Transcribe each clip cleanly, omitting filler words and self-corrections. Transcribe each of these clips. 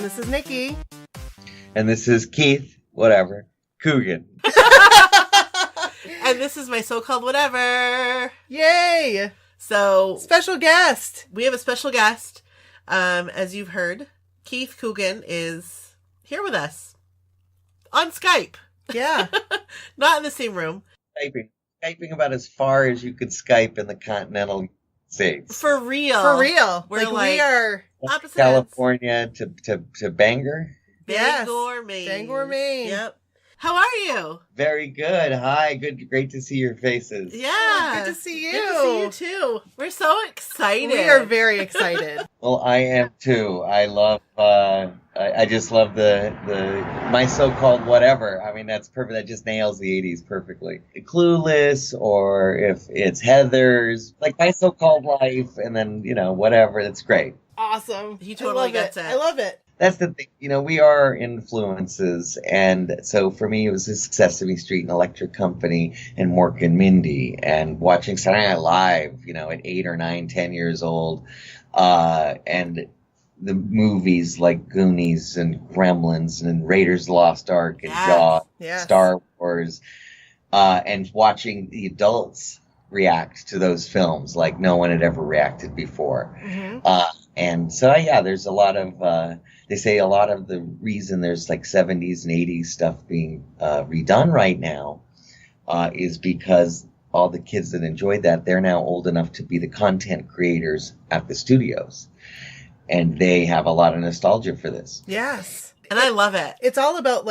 this is Nikki. And this is Keith, whatever, Coogan. And this is my so-called whatever. Yay! So, special guest. We have a special guest. As you've heard, Keith Coogan is here with us on Skype. Yeah. Not in the same room. Skyping about as far as you could Skype in the continental States. For real. For real. We're we are opposite California to Bangor. Yes. Bangor, Maine. Bangor, Maine. Yep. How are you? Very good. Hi. Great to see your faces. Yeah. Oh, good to see you. Good to see you too. We're so excited. We are very excited. Well, I am too. I love. I just love the my so-called whatever. I mean, that's perfect. That just nails the '80s perfectly. Clueless, or if it's Heather's, like My So-Called Life, and then whatever. That's great. Awesome. He totally gets it. I love it. That's the thing. We are influences. And so for me, it was Sesame Street and Electric Company and Mork and Mindy and watching Saturday Night Live, at 8 or 9, 10 years old. And the movies like Goonies and Gremlins and Raiders of the Lost Ark and Jaws, Star Wars, and watching the adults react to those films like no one had ever reacted before. Mm-hmm. And so, there's a lot of, they say a lot of the reason there's like 70s and 80s stuff being redone right now is because all the kids that enjoyed that, they're now old enough to be the content creators at the studios. And they have a lot of nostalgia for this. Yes. And I love it. It's all about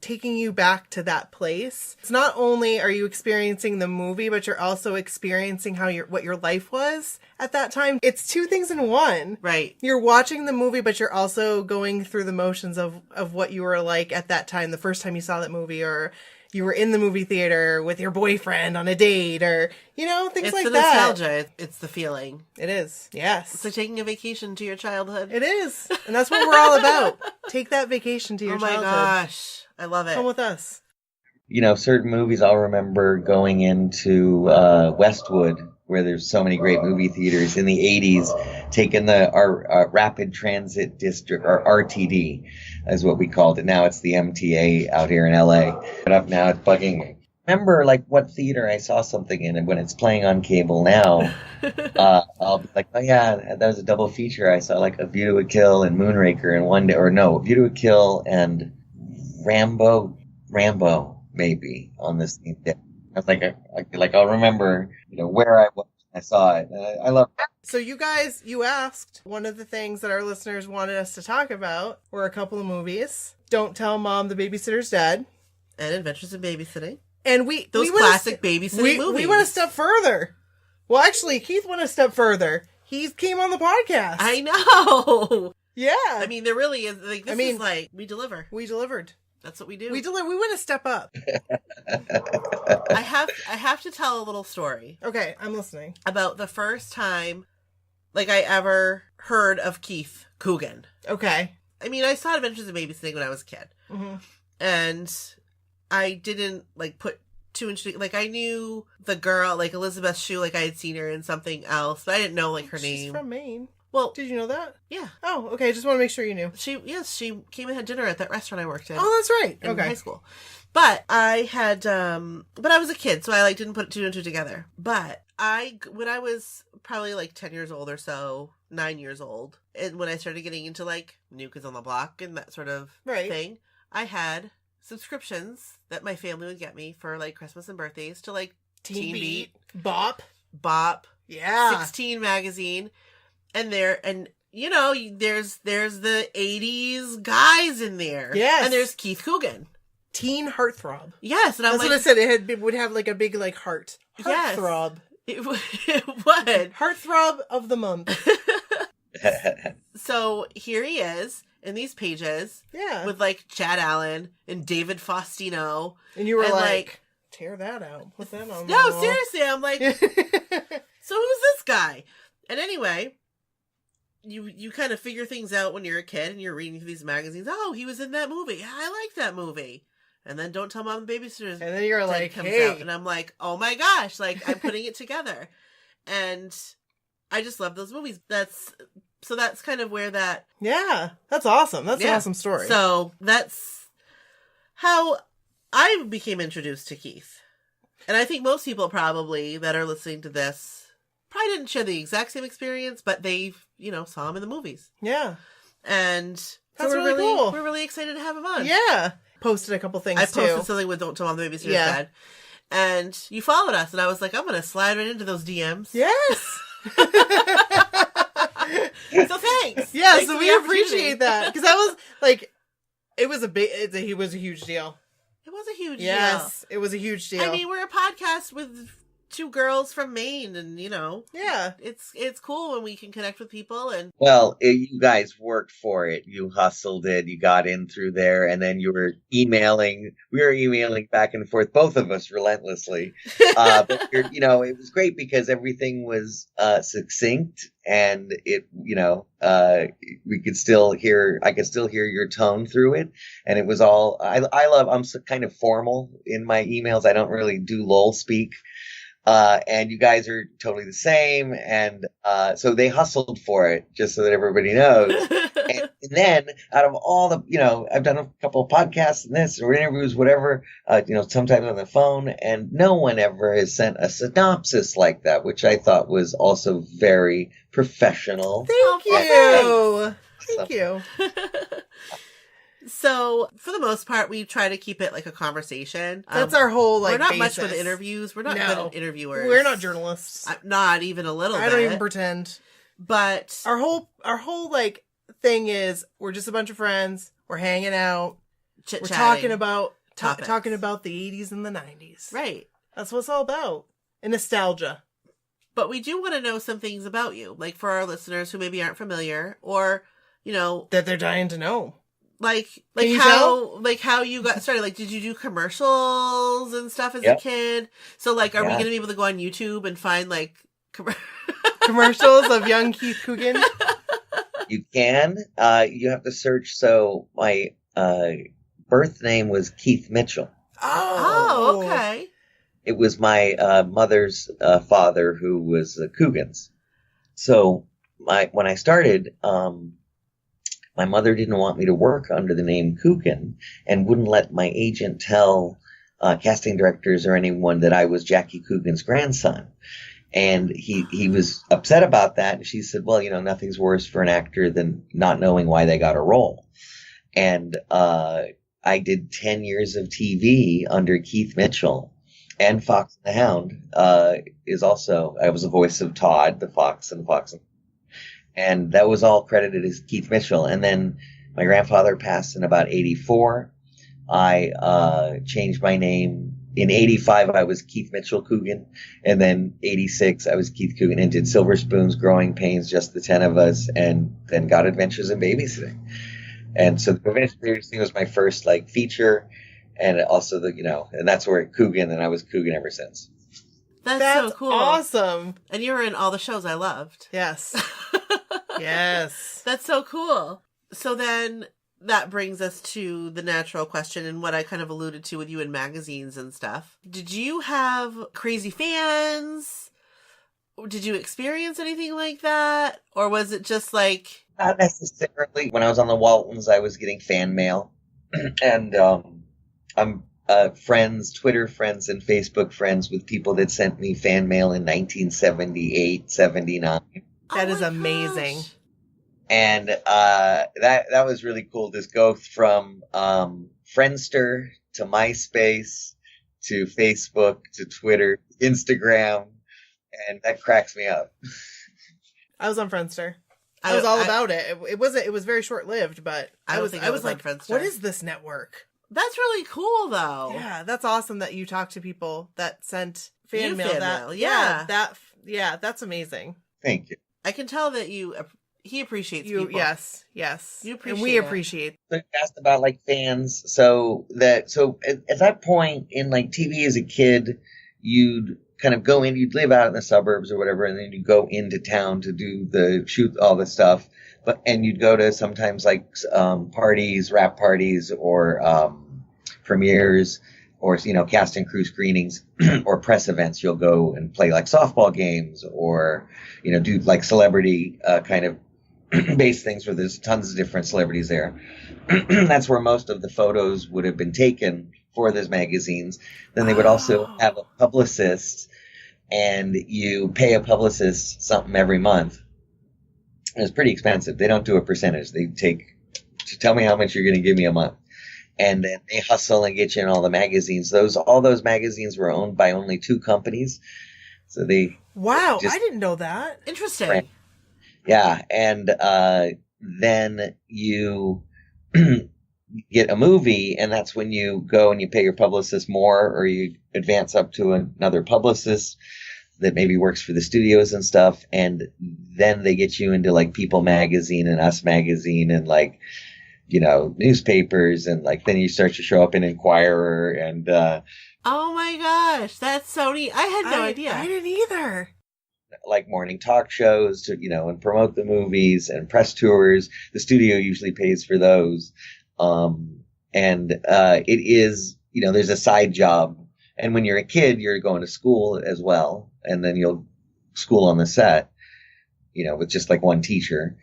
taking you back to that place. It's not only are you experiencing the movie, but you're also experiencing what your life was at that time. It's two things in one. Right. You're watching the movie, but you're also going through the motions of what you were like at that time, the first time you saw that movie, or you were in the movie theater with your boyfriend on a date, or, things like that. It's the nostalgia. It's the feeling. It is. Yes. It's like taking a vacation to your childhood. It is. And that's what we're all about. Take that vacation to your childhood. Oh my gosh. I love it. Come with us. Certain movies I'll remember going into Westwood, where there's so many great movie theaters in the 80s, taking our Rapid Transit District, or RTD is what we called it. Now it's the MTA out here in LA. But up now it's bugging me. Remember what theater I saw something in, and when it's playing on cable now, I'll be like, oh yeah, that was a double feature. I saw A View to a Kill and Moonraker in one day, or no, A View to a Kill and Rambo maybe on this same day. I was like I'll remember where I was when I saw it. I love it. So you asked, one of the things that our listeners wanted us to talk about were a couple of movies. Don't Tell Mom the Babysitter's Dead and Adventures in Babysitting. And those classic babysitting movies. We went a step further. Well, actually, Keith went a step further. He came on the podcast. I know. Yeah. I mean, there really is we deliver. We delivered. That's what we do. We went a step up. I have to tell a little story. Okay, I'm listening. About the first time I ever heard of Keith Coogan. Okay. I mean, I saw Adventures in Babysitting when I was a kid. Mm-hmm. And I didn't put two and two. I knew the girl, Elizabeth Shue, I had seen her in something else, but I didn't know her name. She's from Maine. Well, did you know that? Yeah. Oh, okay. Just want to make sure you knew. She came and had dinner at that restaurant I worked in. Oh, that's right. In high school. But I had, but I was a kid, so I didn't put two and two together. But when I was probably 10 years old or so, 9 years old, and when I started getting into New Kids on the Block and that sort of thing, I had subscriptions that my family would get me for Christmas and birthdays to Teen Beat, Bop, yeah, 16 magazine. And there's the 80s guys in there. Yes. And there's Keith Coogan. Teen Heartthrob. Yes. And that's what I said. It would have a big heart. Heartthrob. Yes. It would. Heartthrob of the month. So here he is in these pages. Yeah. With Chad Allen and David Faustino. And you were tear that out. Put that on. No, seriously. I'm so who's this guy? And anyway, you kind of figure things out when you're a kid and you're reading through these magazines. Oh, he was in that movie. Yeah, I like that movie. And then Don't Tell Mom the Babysitter's And then you're comes hey. out, and I'm oh my gosh, I'm putting it together. And I just love those movies. That's So that's kind of where that... Yeah, that's awesome. That's an awesome story. So that's how I became introduced to Keith. And I think most people probably that are listening to this probably didn't share the exact same experience, but they, saw him in the movies. Yeah. And that's really cool. We're really excited to have him on. Yeah. Posted a couple things, I posted something with Don't Tell Mom the Babysitter's Dad. And you followed us, and I was like, I'm going to slide right into those DMs. Yes. So thanks. Yeah, thanks so we appreciate that. Because that was, like, he was a huge deal. It was a huge deal. Yes, it was a huge deal. I mean, we're a podcast with two girls from Maine, and yeah, it's cool when we can connect with people. And well, you guys worked for it. You hustled it. You got in through there, and then you were emailing. We were emailing back and forth, both of us relentlessly. But it was great because everything was succinct, and we could still hear. I could still hear your tone through it, and it was all. I'm so kind of formal in my emails. I don't really do lol speak. And you guys are totally the same. And so they hustled for it, just so that everybody knows. and then out of all the, I've done a couple of podcasts and this or interviews, whatever, sometimes on the phone, and no one ever has sent a synopsis like that, which I thought was also very professional. Thank you. Thank you. So, for the most part, we try to keep it like a conversation. That's our whole, we're not basis. Much with interviews. We're not good at interviewers. We're not journalists. Not even a little bit. I don't even pretend. But our whole thing is we're just a bunch of friends. We're hanging out. Chit-chatting. We're talking about the 80s and the 90s. Right. That's what it's all about. And nostalgia. But we do want to know some things about you, like for our listeners who maybe aren't familiar, or that they're dying to know. Like how you got started. Like, did you do commercials and stuff as a kid? So, like, are we going to be able to go on YouTube and find like commercials of young Keith Coogan? You can. You have to search. So my birth name was Keith Mitchell. Oh, okay. It was my mother's father who was the Coogans. So when I started. My mother didn't want me to work under the name Coogan and wouldn't let my agent tell casting directors or anyone that I was Jackie Coogan's grandson. And he was upset about that. And she said, well, nothing's worse for an actor than not knowing why they got a role. And I did 10 years of TV under Keith Mitchell. And Fox and the Hound I was the voice of Todd, the Fox and Fox and And that was all credited as Keith Mitchell. And then my grandfather passed in about 84. I changed my name. In 85, I was Keith Mitchell Coogan. And then 86, I was Keith Coogan and did Silver Spoons, Growing Pains, Just the 10 of Us, and then got Adventures in Babysitting. And so the Adventures in Babysitting was my first feature. And also and that's where Coogan, and I was Coogan ever since. That's so cool. Awesome. And you were in all the shows I loved. Yes. Yes. That's so cool. So then that brings us to the natural question and what I kind of alluded to with you in magazines and stuff. Did you have crazy fans? Did you experience anything like that? Or was it just like... Not necessarily. When I was on the Waltons, I was getting fan mail. And I'm friends, Twitter friends and Facebook friends with people that sent me fan mail in 1978, 79. That is amazing. Gosh. And that was really cool. Just go from Friendster to MySpace to Facebook to Twitter, Instagram, and that cracks me up. I was on Friendster. I was all about it. It was very short lived, but I was like, Friendster. What is this network? That's really cool, though. Yeah, that's awesome that you talked to people that sent fan mail. Yeah, that's amazing. Thank you. I can tell that he appreciates people. Yes. You appreciate and we it. appreciate. So you asked about fans. So at that point in TV as a kid, you'd kind of go in, you'd live out in the suburbs or whatever, and then you'd go into town to shoot all the stuff. And you'd go to sometimes parties, rap parties, or premieres, or cast and crew screenings, or press events. You'll go and play softball games, or do celebrity kind of based things where there's tons of different celebrities there. That's where most of the photos would have been taken for those magazines. Then they would also have a publicist, and you pay a publicist something every month. It's pretty expensive. They don't do a percentage. They tell me how much you're going to give me a month. And then they hustle and get you in all the magazines. All those magazines were owned by only 2 companies. So they Wow, I didn't know that. Interesting. Yeah, and then you get a movie, and that's when you go and you pay your publicist more, or you advance up to another publicist that maybe works for the studios and stuff, and then they get you into like People Magazine and Us Magazine and like, you know, newspapers, and like then you start to show up in Inquirer and oh my gosh, that's so neat. I had no idea. I didn't either. like morning talk shows to, you know, and promote the movies and press tours. The studio usually pays for those. It is, you know, there's a side job. And when you're a kid, you're going to school as well. And then you'll school on the set, you know, with just like one teacher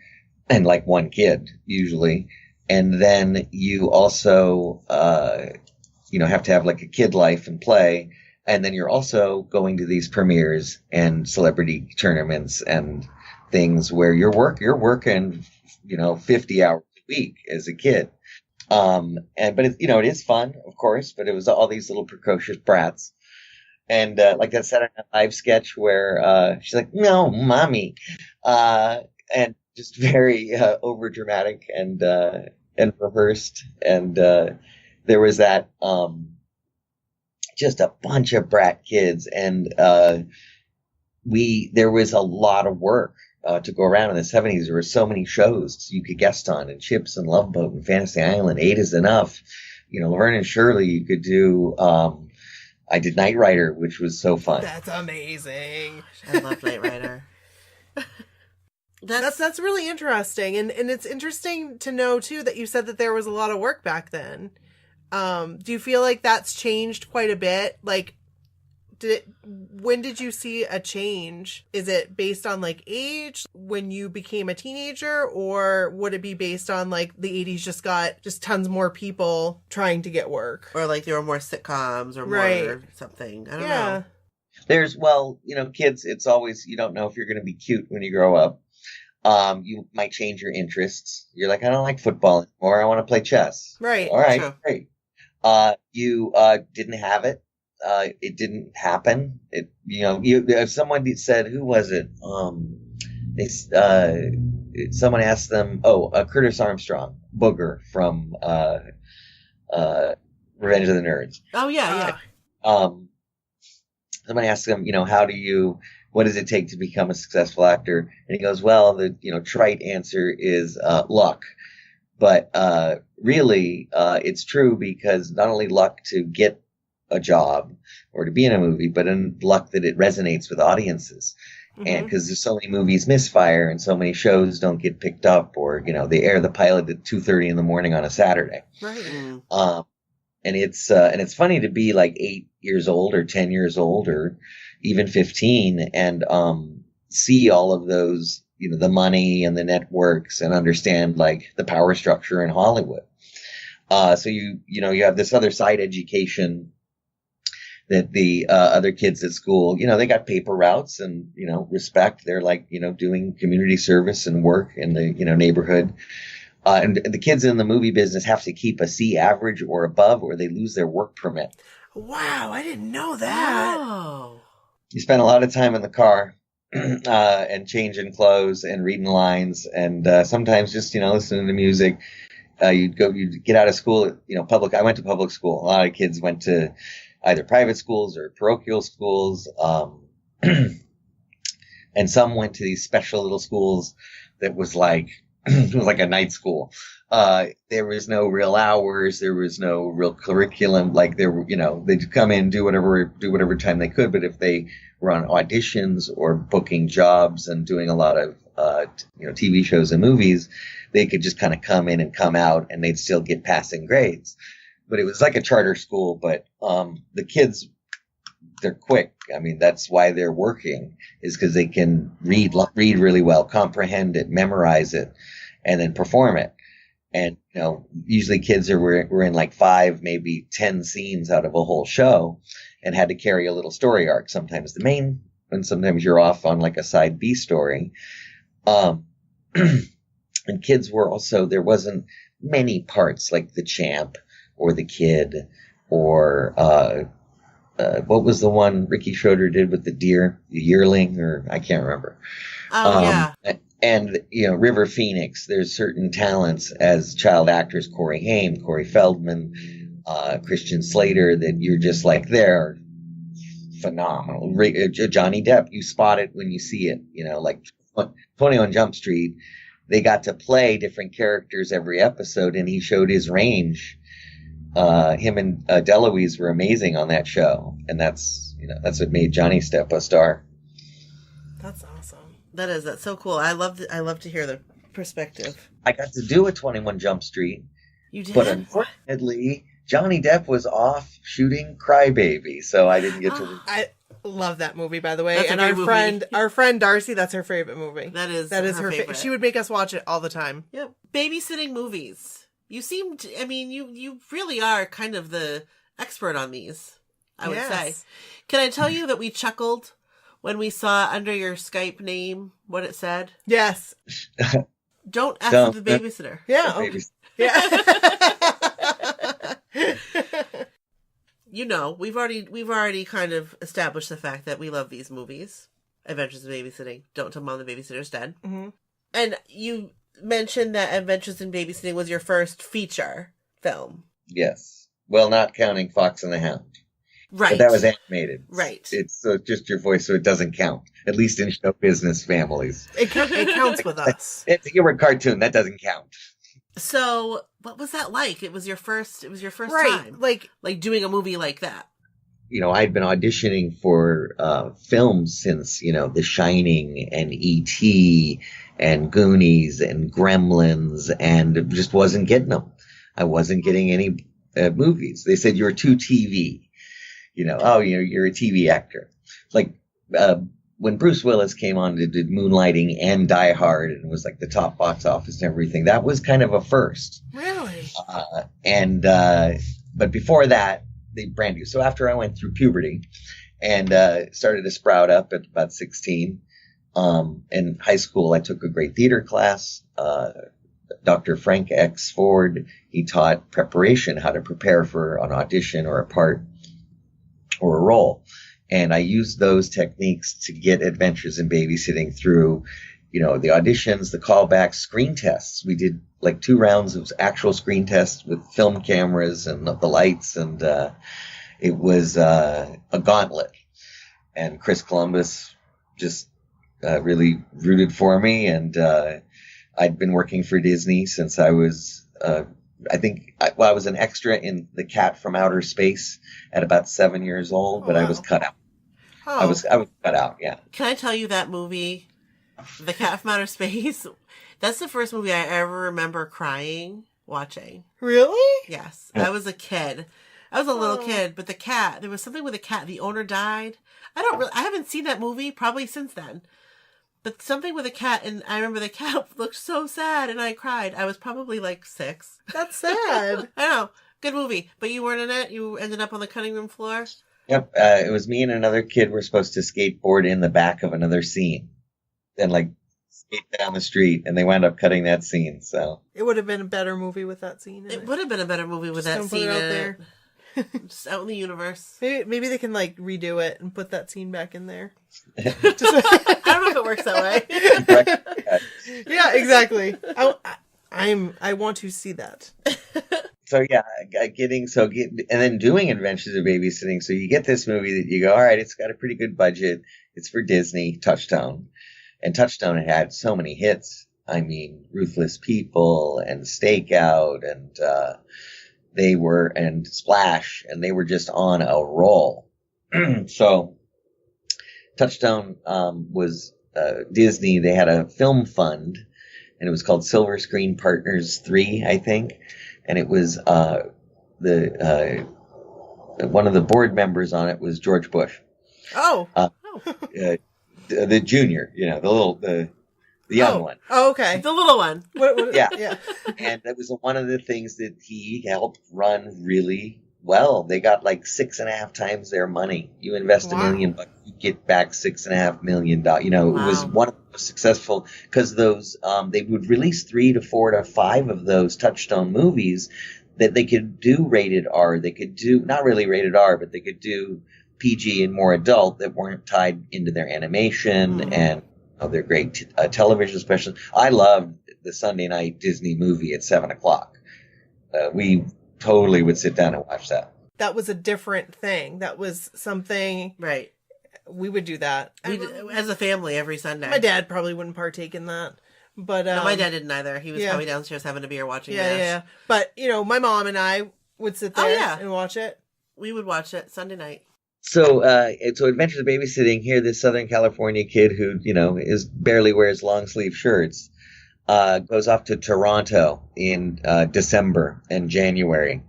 and like one kid usually. And then you also, you know, have to have like a kid life and play. And then you're also going to these premieres and celebrity tournaments and things where you're working, you know, 50 hours a week as a kid. But it, you know, it is fun, of course, but it was all these little precocious brats. And, like that Saturday Night Live sketch where, she's like, no, mommy, and just very, over dramatic and rehearsed. And, there was that, just a bunch of brat kids. And, there was a lot of work to go around in the 70s. There were so many shows you could guest on, and Chips and Love Boat and Fantasy Island. 8 is Enough. You know, Laverne and Shirley, you could do, I did Knight Rider, which was so fun. That's amazing. I love Knight Rider. That's really interesting. And it's interesting to know too that you said that there was a lot of work back then. Do you feel like that's changed quite a bit? Like, when did you see a change? Is it based on like age when you became a teenager, or would it be based on like the 80s just got just tons more people trying to get work? Or like there were more sitcoms or more something. I don't know. There's, well, you know, kids, it's always, you don't know if you're going to be cute when you grow up. You might change your interests. You're like, I don't like football anymore. I want to play chess. Right. All right, True. great. You didn't have it. It didn't happen. It, you know, if someone said, who was it? Someone asked them, Curtis Armstrong, Booger from, Revenge of the Nerds. Oh yeah. Somebody asked him, you know, what does it take to become a successful actor? And he goes, well, the, you know, trite answer is, luck. But, really, it's true, because not only luck to get a job or to be in a movie, but in luck that it resonates with audiences. Mm-hmm. And because there's so many movies misfire and so many shows don't get picked up, or, you know, they air the pilot at 2:30 in the morning on a Saturday. Right. And it's funny to be like 8 years old or 10 years old or even 15 and, see all of those, you know, the money and the networks, and understand like the power structure in Hollywood. So you have this other side education that the other kids at school, you know, they got paper routes and, you know, respect. They're like, you know, doing community service and work in the, you know, neighborhood. And the kids in the movie business have to keep a C average or above, or they lose their work permit. Wow, I didn't know that. Oh. You spend a lot of time in the car and changing clothes and reading lines, and sometimes just, you know, listening to music. You'd get out of school, you know, I went to public school. A lot of kids went to either private schools or parochial schools. And some went to these special little schools that was like, it was like a night school. There was no real hours. There was no real curriculum. Like there were, you know, they'd come in, do whatever time they could. But if they were on auditions or booking jobs and doing a lot of, you know, TV shows and movies, they could just kind of come in and come out, and they'd still get passing grades. But it was like a charter school. But the kids they're quick. I mean, that's why they're working, is because they can read really well, comprehend it, memorize it, and then perform it. And usually kids were in like 5, maybe 10 scenes out of a whole show, and had to carry a little story arc. Sometimes the main, and sometimes you're off on like a side B story. And kids were also, there wasn't many parts like the champ or the kid or what was the one Ricky Schroeder did with the deer, the yearling, or I can't remember. Oh, yeah. And, River Phoenix, there's certain talents as child actors, Corey Haim, Corey Feldman, Christian Slater, that you're just like, they're phenomenal. Johnny Depp, you spot it when you see it, like 21 Jump Street. They got to play different characters every episode, and he showed his range. Him and DeLuise were amazing on that show, and that's what made Johnny Depp a star. That's awesome. That's so cool. I love to hear the perspective. I got to do a 21 Jump Street. You did? But unfortunately, Johnny Depp was off shooting Crybaby, so I didn't get to. I love that movie, by the way. That's and our friend Darcy, that's her favorite movie. That is her favorite. She would make us watch it all the time. Yep. Babysitting movies. You seem to, you really are kind of the expert on these, I would say. Can I tell you that we chuckled when we saw under your Skype name what it said? Yes. Don't ask the babysitter. Yeah. Okay. Yeah. We've already kind of established the fact that we love these movies. Adventures in Babysitting, Don't Tell Mom the Babysitter's Dead. Mm-hmm. And you mentioned that Adventures in Babysitting was your first feature film. Yes. Well, not counting Fox and the Hound. Right. But that was animated. Right. It's just your voice, so it doesn't count. At least in show business families. It counts with us. It's a humor cartoon. That doesn't count. So, what was that like? It was your first right. time. Like doing a movie like that. I'd been auditioning for films since, The Shining and E.T. and Goonies and Gremlins, and just wasn't getting them. I wasn't getting any movies. They said, you're too TV. You're a TV actor. Like, when Bruce Willis came on to do Moonlighting and Die Hard and was like the top box office and everything, that was kind of a first. Really? But before that, they brand new. So after I went through puberty and started to sprout up at about 16, in high school, I took a great theater class. Dr. Frank X. Ford, he taught preparation, how to prepare for an audition or a part or a role. And I used those techniques to get Adventures in Babysitting through, the auditions, the callbacks, screen tests. We did like 2 rounds of actual screen tests with film cameras and the lights. And it was a gauntlet. And Chris Columbus just really rooted for me. And I'd been working for Disney since I was I was an extra in The Cat from Outer Space at about 7 years old, but I was cut out. Oh. I was cut out, yeah. Can I tell you that movie, The Cat from Outer Space? That's the first movie I ever remember crying watching. Really? Yes. I was a kid. I was a little kid, but the cat, there was something with the cat. The owner died. I haven't seen that movie probably since then. But something with a cat, and I remember the cat looked so sad, and I cried. I was probably like 6. That's sad. I know. Good movie. But you weren't in it? You ended up on the cutting room floor? Yep. It was me and another kid were supposed to skateboard in the back of another scene. And skate down the street, and they wound up cutting that scene, so. It would have been a better movie with that scene in it. It would have been a better movie with that scene in it. Just out in the universe. Maybe they can redo it and put that scene back in there. I don't know if it works that way. Yeah, exactly. I want to see that. So yeah, and then doing Adventures of Babysitting. So you get this movie that you go, all right, it's got a pretty good budget. It's for Disney, Touchstone, and Touchstone had so many hits. I mean, Ruthless People and Stakeout and and Splash, and they were just on a roll. So Touchstone was Disney. They had a film fund, and it was called Silver Screen Partners 3, I think. And it was one of the board members on it was George Bush. Oh. Uh, Oh. the junior, the young one. Oh, okay. The little one. Yeah. Yeah. And that was one of the things that he helped run really well. They got like 6.5 times their money. You invest $1 million, you get back $6.5 million. It was one of the most successful because those they would release 3 to 4 to 5 of those Touchstone movies that they could do rated R. They could do not really rated R, but they could do PG and more adult that weren't tied into their animation and their great television specials. I loved the Sunday night Disney movie at 7:00. We totally would sit down and watch that. That was a different thing. That was something. Right. We would do that. As a family every Sunday. My dad probably wouldn't partake in that. But no, my dad didn't either. He was probably downstairs having a beer watching MASH. Yeah. But, my mom and I would sit there and watch it. We would watch it Sunday night. So Adventures of Babysitting, here, this Southern California kid who, barely wears long sleeve shirts, goes off to Toronto in December and January.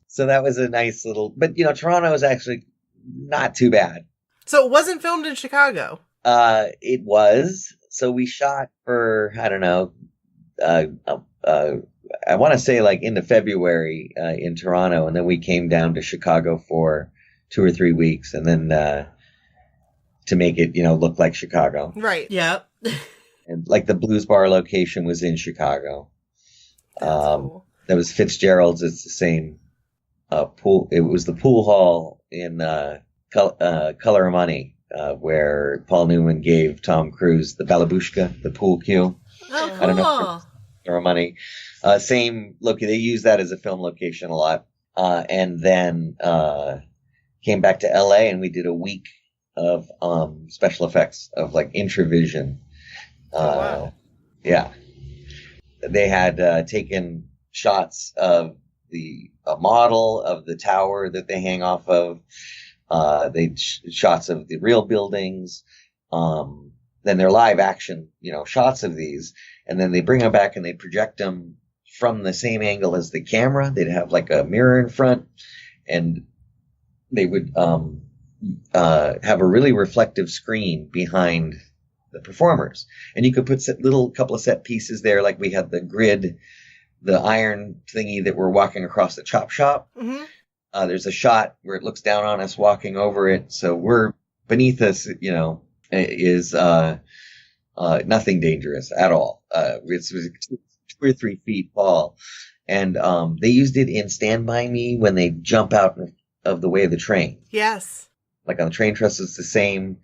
So that was a nice little, but Toronto is actually not too bad. So it wasn't filmed in Chicago. It was. So we shot for, I don't know, I want to say like into February in Toronto, and then we came down to Chicago for 2 or 3 weeks, and then to make it, look like Chicago. Right. Yep. And like the Blues Bar location was in Chicago. Cool. That was Fitzgerald's. It's the same pool. It was the pool hall in Color of Money, where Paul Newman gave Tom Cruise the Balabushka, the pool cue. Oh, cool. I don't know. Color of Money. Same look. They use that as a film location a lot. And then came back to LA, and we did a week of special effects of like Intravision. Wow. Yeah. They had taken shots of a model of the tower that they hang off of. They shots of the real buildings. Then they're live action, shots of these. And then they bring them back and they project them from the same angle as the camera. They'd have like a mirror in front, and they would have a really reflective screen behind the performers. And you could put couple of set pieces there, like we had the grid, the iron thingy that we're walking across the chop shop. Mm-hmm. There's a shot where it looks down on us walking over it. So we're beneath us, is nothing dangerous at all. It was 2 or 3 feet tall. And they used it in Stand By Me when they jump out of the way of the train. Yes. Like on the train truss, it's the same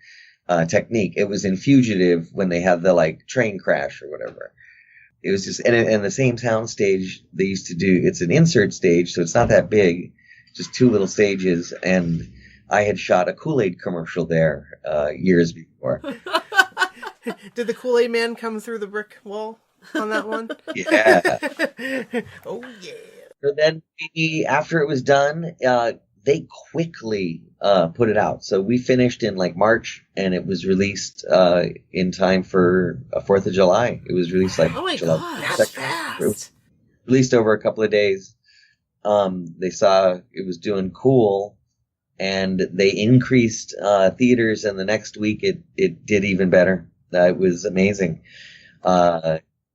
technique. It was in Fugitive when they had the train crash or whatever. It was just, and the same sound stage they used to do, it's an insert stage, so it's not that big, just 2 little stages. And I had shot a Kool-Aid commercial there years before. Did the Kool-Aid man come through the brick wall on that one? Yeah. Oh, yeah. So then after it was done, they quickly put it out. So we finished in March, and it was released in time for 4th of July. It was released oh my July gosh, 2nd. that's fast. It was released over a couple of days. They saw it was doing cool, and they increased theaters, and the next week it did even better. It was amazing.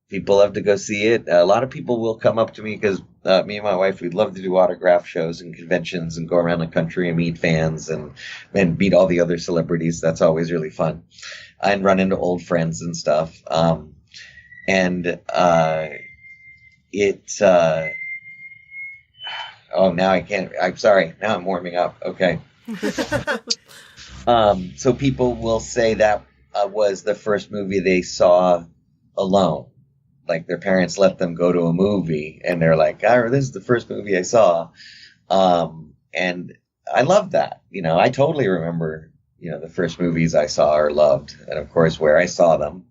People love to go see it. A lot of people will come up to me because me and my wife, we'd love to do autograph shows and conventions and go around the country and meet fans and meet all the other celebrities. That's always really fun. And run into old friends and stuff. Oh, now I can't. I'm sorry. Now I'm warming up. Okay. So people will say that was the first movie they saw alone. Like their parents let them go to a movie, and they're like, "Oh, this is the first movie I saw," and I love that. I totally remember, the first movies I saw or loved, and of course where I saw them,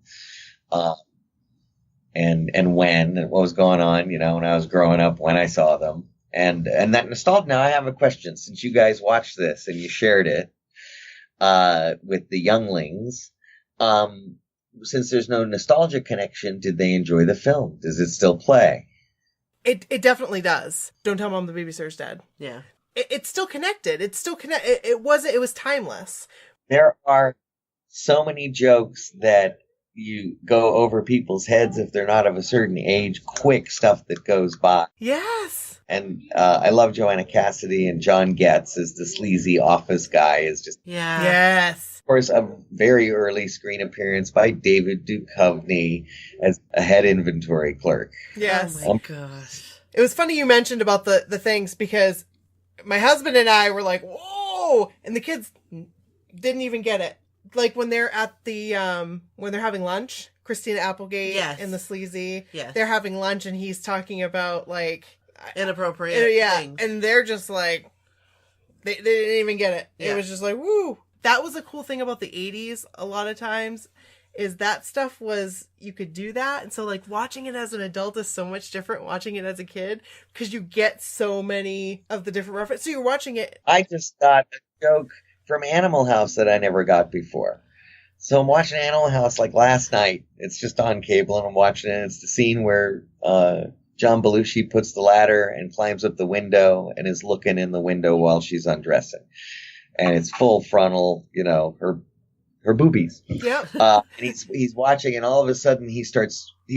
and when and what was going on, when I was growing up, when I saw them, and that nostalgia. Now I have a question, since you guys watched this and you shared it with the younglings. Since there's no nostalgia connection, did they enjoy the film? Does it still play? It definitely does. Don't tell Mom the babysitter's dead. Yeah. it's still connected. It's still it was timeless. There are so many jokes that you go over people's heads if they're not of a certain age. Quick stuff that goes by. Yes. And I love Joanna Cassidy, and John Getz as the sleazy office guy is just... Yeah. Yes. Of course, a very early screen appearance by David Duchovny as a head inventory clerk. Yes. Oh my gosh. It was funny you mentioned about the things, because my husband and I were like, whoa! And the kids didn't even get it. Like when they're at the, when they're having lunch, Christina Applegate and the sleazy, they're having lunch and he's talking about like... inappropriate things. And they're just like, they didn't even get it. It was just like, woo! That was a cool thing about the 80s a lot of times, is that stuff was, you could do that. And so like watching it as an adult is so much different watching it as a kid, because you get so many of the different references. So you're watching it. I just got a joke from Animal House that I never got before. So I'm watching Animal House like last night. It's just on cable and I'm watching it. It's the scene where John Belushi puts the ladder and climbs up the window and is looking in the window while she's undressing. And it's full frontal, her boobies. Yep. And he's watching, and all of a sudden he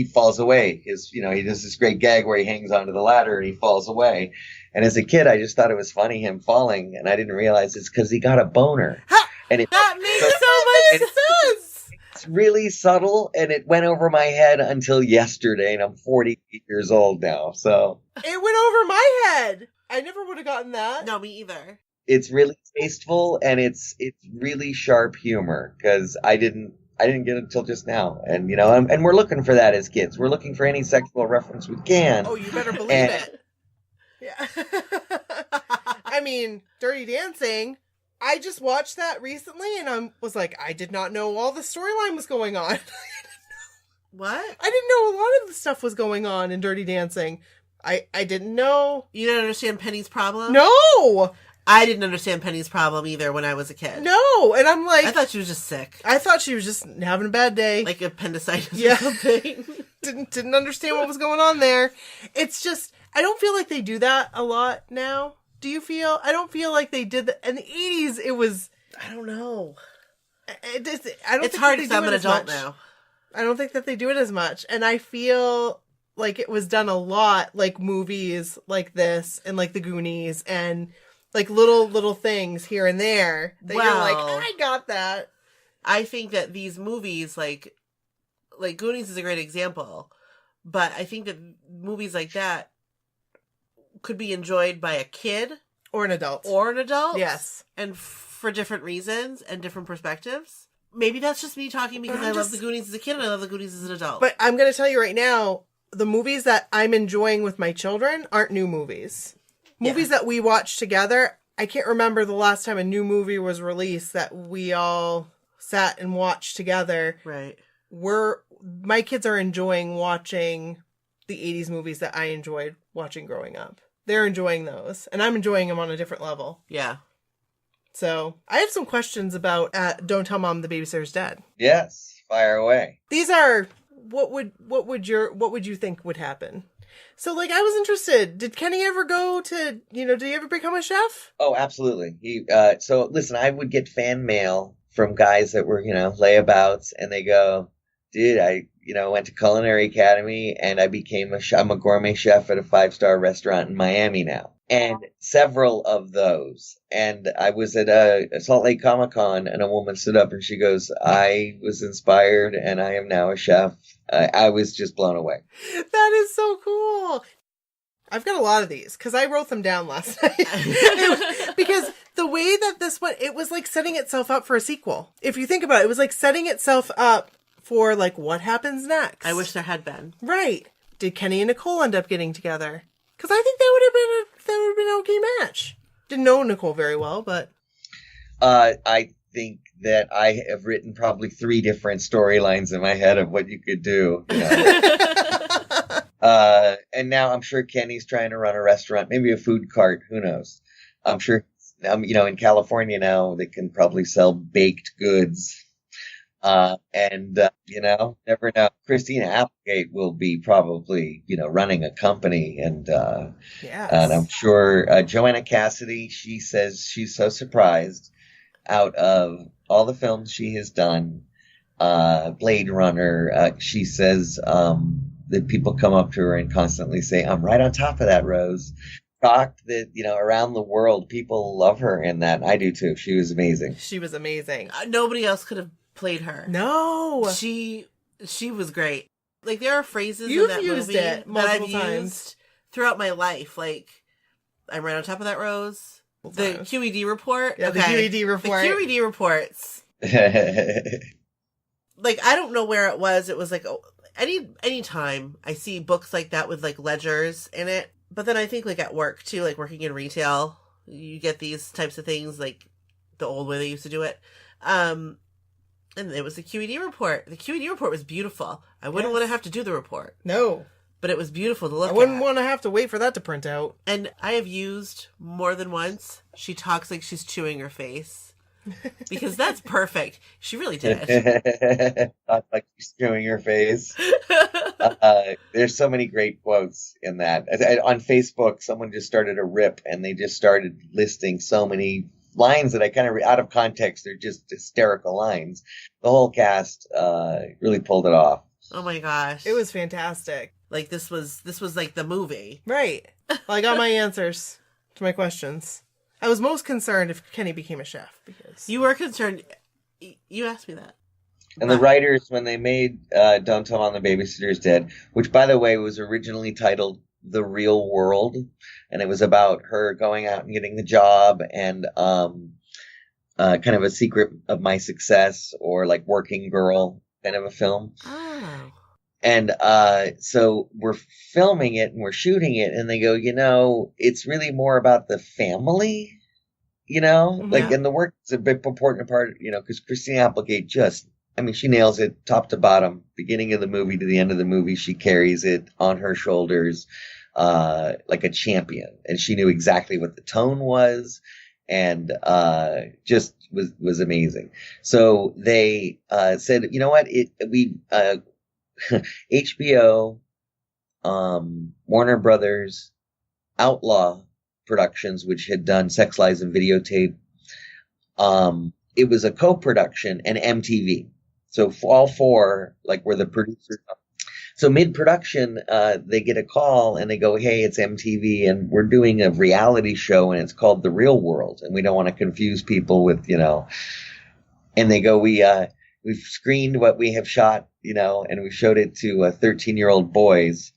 falls away. He does this great gag where he hangs onto the ladder and he falls away. And as a kid, I just thought it was funny him falling, and I didn't realize it's because he got a boner. And that makes so much sense. It's really subtle, and it went over my head until yesterday, and I'm 48 years old now. So it went over my head. I never would have gotten that. No, me either. It's really tasteful, and it's really sharp humor, because I didn't get it until just now. And and we're looking for that as kids. We're looking for any sexual reference we can. Oh, you better believe it. Yeah. I mean, Dirty Dancing, I just watched that recently and I was like, I did not know all the storyline was going on. What? I didn't know a lot of the stuff was going on in Dirty Dancing. I didn't know. You didn't understand Penny's problem? No! I didn't understand Penny's problem either when I was a kid. No! And I'm like... I thought she was just sick. I thought she was just having a bad day. Like appendicitis or something. Didn't understand what was going on there. It's just... I don't feel like they do that a lot now. Do you feel? I don't feel like they did that. In the 80s, it was... I don't know. It's hard because I'm an adult now. I don't think that they do it as much. And I feel like it was done a lot, like movies like this and like The Goonies and like little things here and there that you're like, I got that. I think that these movies, like Goonies is a great example, but I think that movies like that could be enjoyed by a kid or an adult. Yes. And for different reasons and different perspectives. Maybe that's just me talking because I love the Goonies as a kid and I love the Goonies as an adult. But I'm going to tell you right now, the movies that I'm enjoying with my children aren't new movies. Movies that we watch together. I can't remember the last time a new movie was released that we all sat and watched together. Right. My kids are enjoying watching the 80s movies that I enjoyed watching growing up. They're enjoying those, and I'm enjoying them on a different level. Yeah. So I have some questions about Don't Tell Mom the Babysitter's Dead. Yes, fire away. These are what would you think would happen? So like I was interested. Did Kenny ever go to did he ever become a chef? Oh, absolutely. So listen, I would get fan mail from guys that were layabouts, and they go, dude, I went to Culinary Academy and I became I'm a gourmet chef at a 5-star restaurant in Miami now. And several of those. And I was at a Salt Lake Comic-Con and a woman stood up and she goes, I was inspired and I am now a chef. I was just blown away. That is so cool. I've got a lot of these because I wrote them down last night. Because the way that this went, it was like setting itself up for a sequel. If you think about it, it was like setting itself up for like what happens next. I wish there had been. Right. Did Kenny and Nicole end up getting together? Because I think that would have been an okay match. Didn't know Nicole very well, but I think that I have written probably 3 different storylines in my head of what you could do. And now I'm sure Kenny's trying to run a restaurant, maybe a food cart. Who knows? I'm sure, in California now they can probably sell baked goods. Never know. Christina Applegate will be probably, running a company, and I'm Yes. sure Joanna Cassidy, she says she's so surprised out of all the films she has done, Blade Runner, she says that people come up to her and constantly say, I'm right on top of that, Rose. Shocked that, around the world, people love her in that. I do too. She was amazing. She was amazing. Nobody else could have played her. No. She was great. Like, there are phrases You've in that used movie it that multiple I've times. used throughout my life. Like, I'm right on top of that, Rose. The Times. QED report. Yeah, okay. the QED report. The QED reports. Like, I don't know where it was. It was like any time I see books like that with like ledgers in it. But then I think like at work too, like working in retail, you get these types of things like the old way they used to do it. And it was the QED report. The QED report was beautiful. I wouldn't want to have to do the report. No. But it was beautiful to look at. I wouldn't want to have to wait for that to print out. And I have used more than once, she talks like she's chewing her face. Because that's perfect. She really did. Not like she's chewing her face. There's so many great quotes in that. On Facebook, someone just started a rip, and they just started listing so many lines that I kind of out of context. They're just hysterical lines. The whole cast really pulled it off. Oh my gosh. It was fantastic. Like this was like the movie. Right. Well, I got my answers to my questions. I was most concerned if Kenny became a chef because You were concerned. You asked me that. And the writers, when they made Don't Tell Mom the Babysitter's Dead, which, by the way, was originally titled The Real World, and it was about her going out and getting the job and kind of a secret of my success, or like Working Girl kind of a film. Oh. And so we're filming it and we're shooting it, and they go, it's really more about the family, like, and the work is a big important part, because Christina Applegate she nails it top to bottom, beginning of the movie to the end of the movie. She carries it on her shoulders like a champion, and she knew exactly what the tone was, and just was amazing. So they said, you know what, HBO, Warner Brothers, Outlaw Productions, which had done Sex Lies and Videotape. It was a co-production, and MTV. So all four, like, were the producers. So mid-production, they get a call and they go, hey, it's MTV and we're doing a reality show and it's called The Real World. And we don't want to confuse people with, and they go, we've screened what we have shot, and we showed it to 13-year-old boys.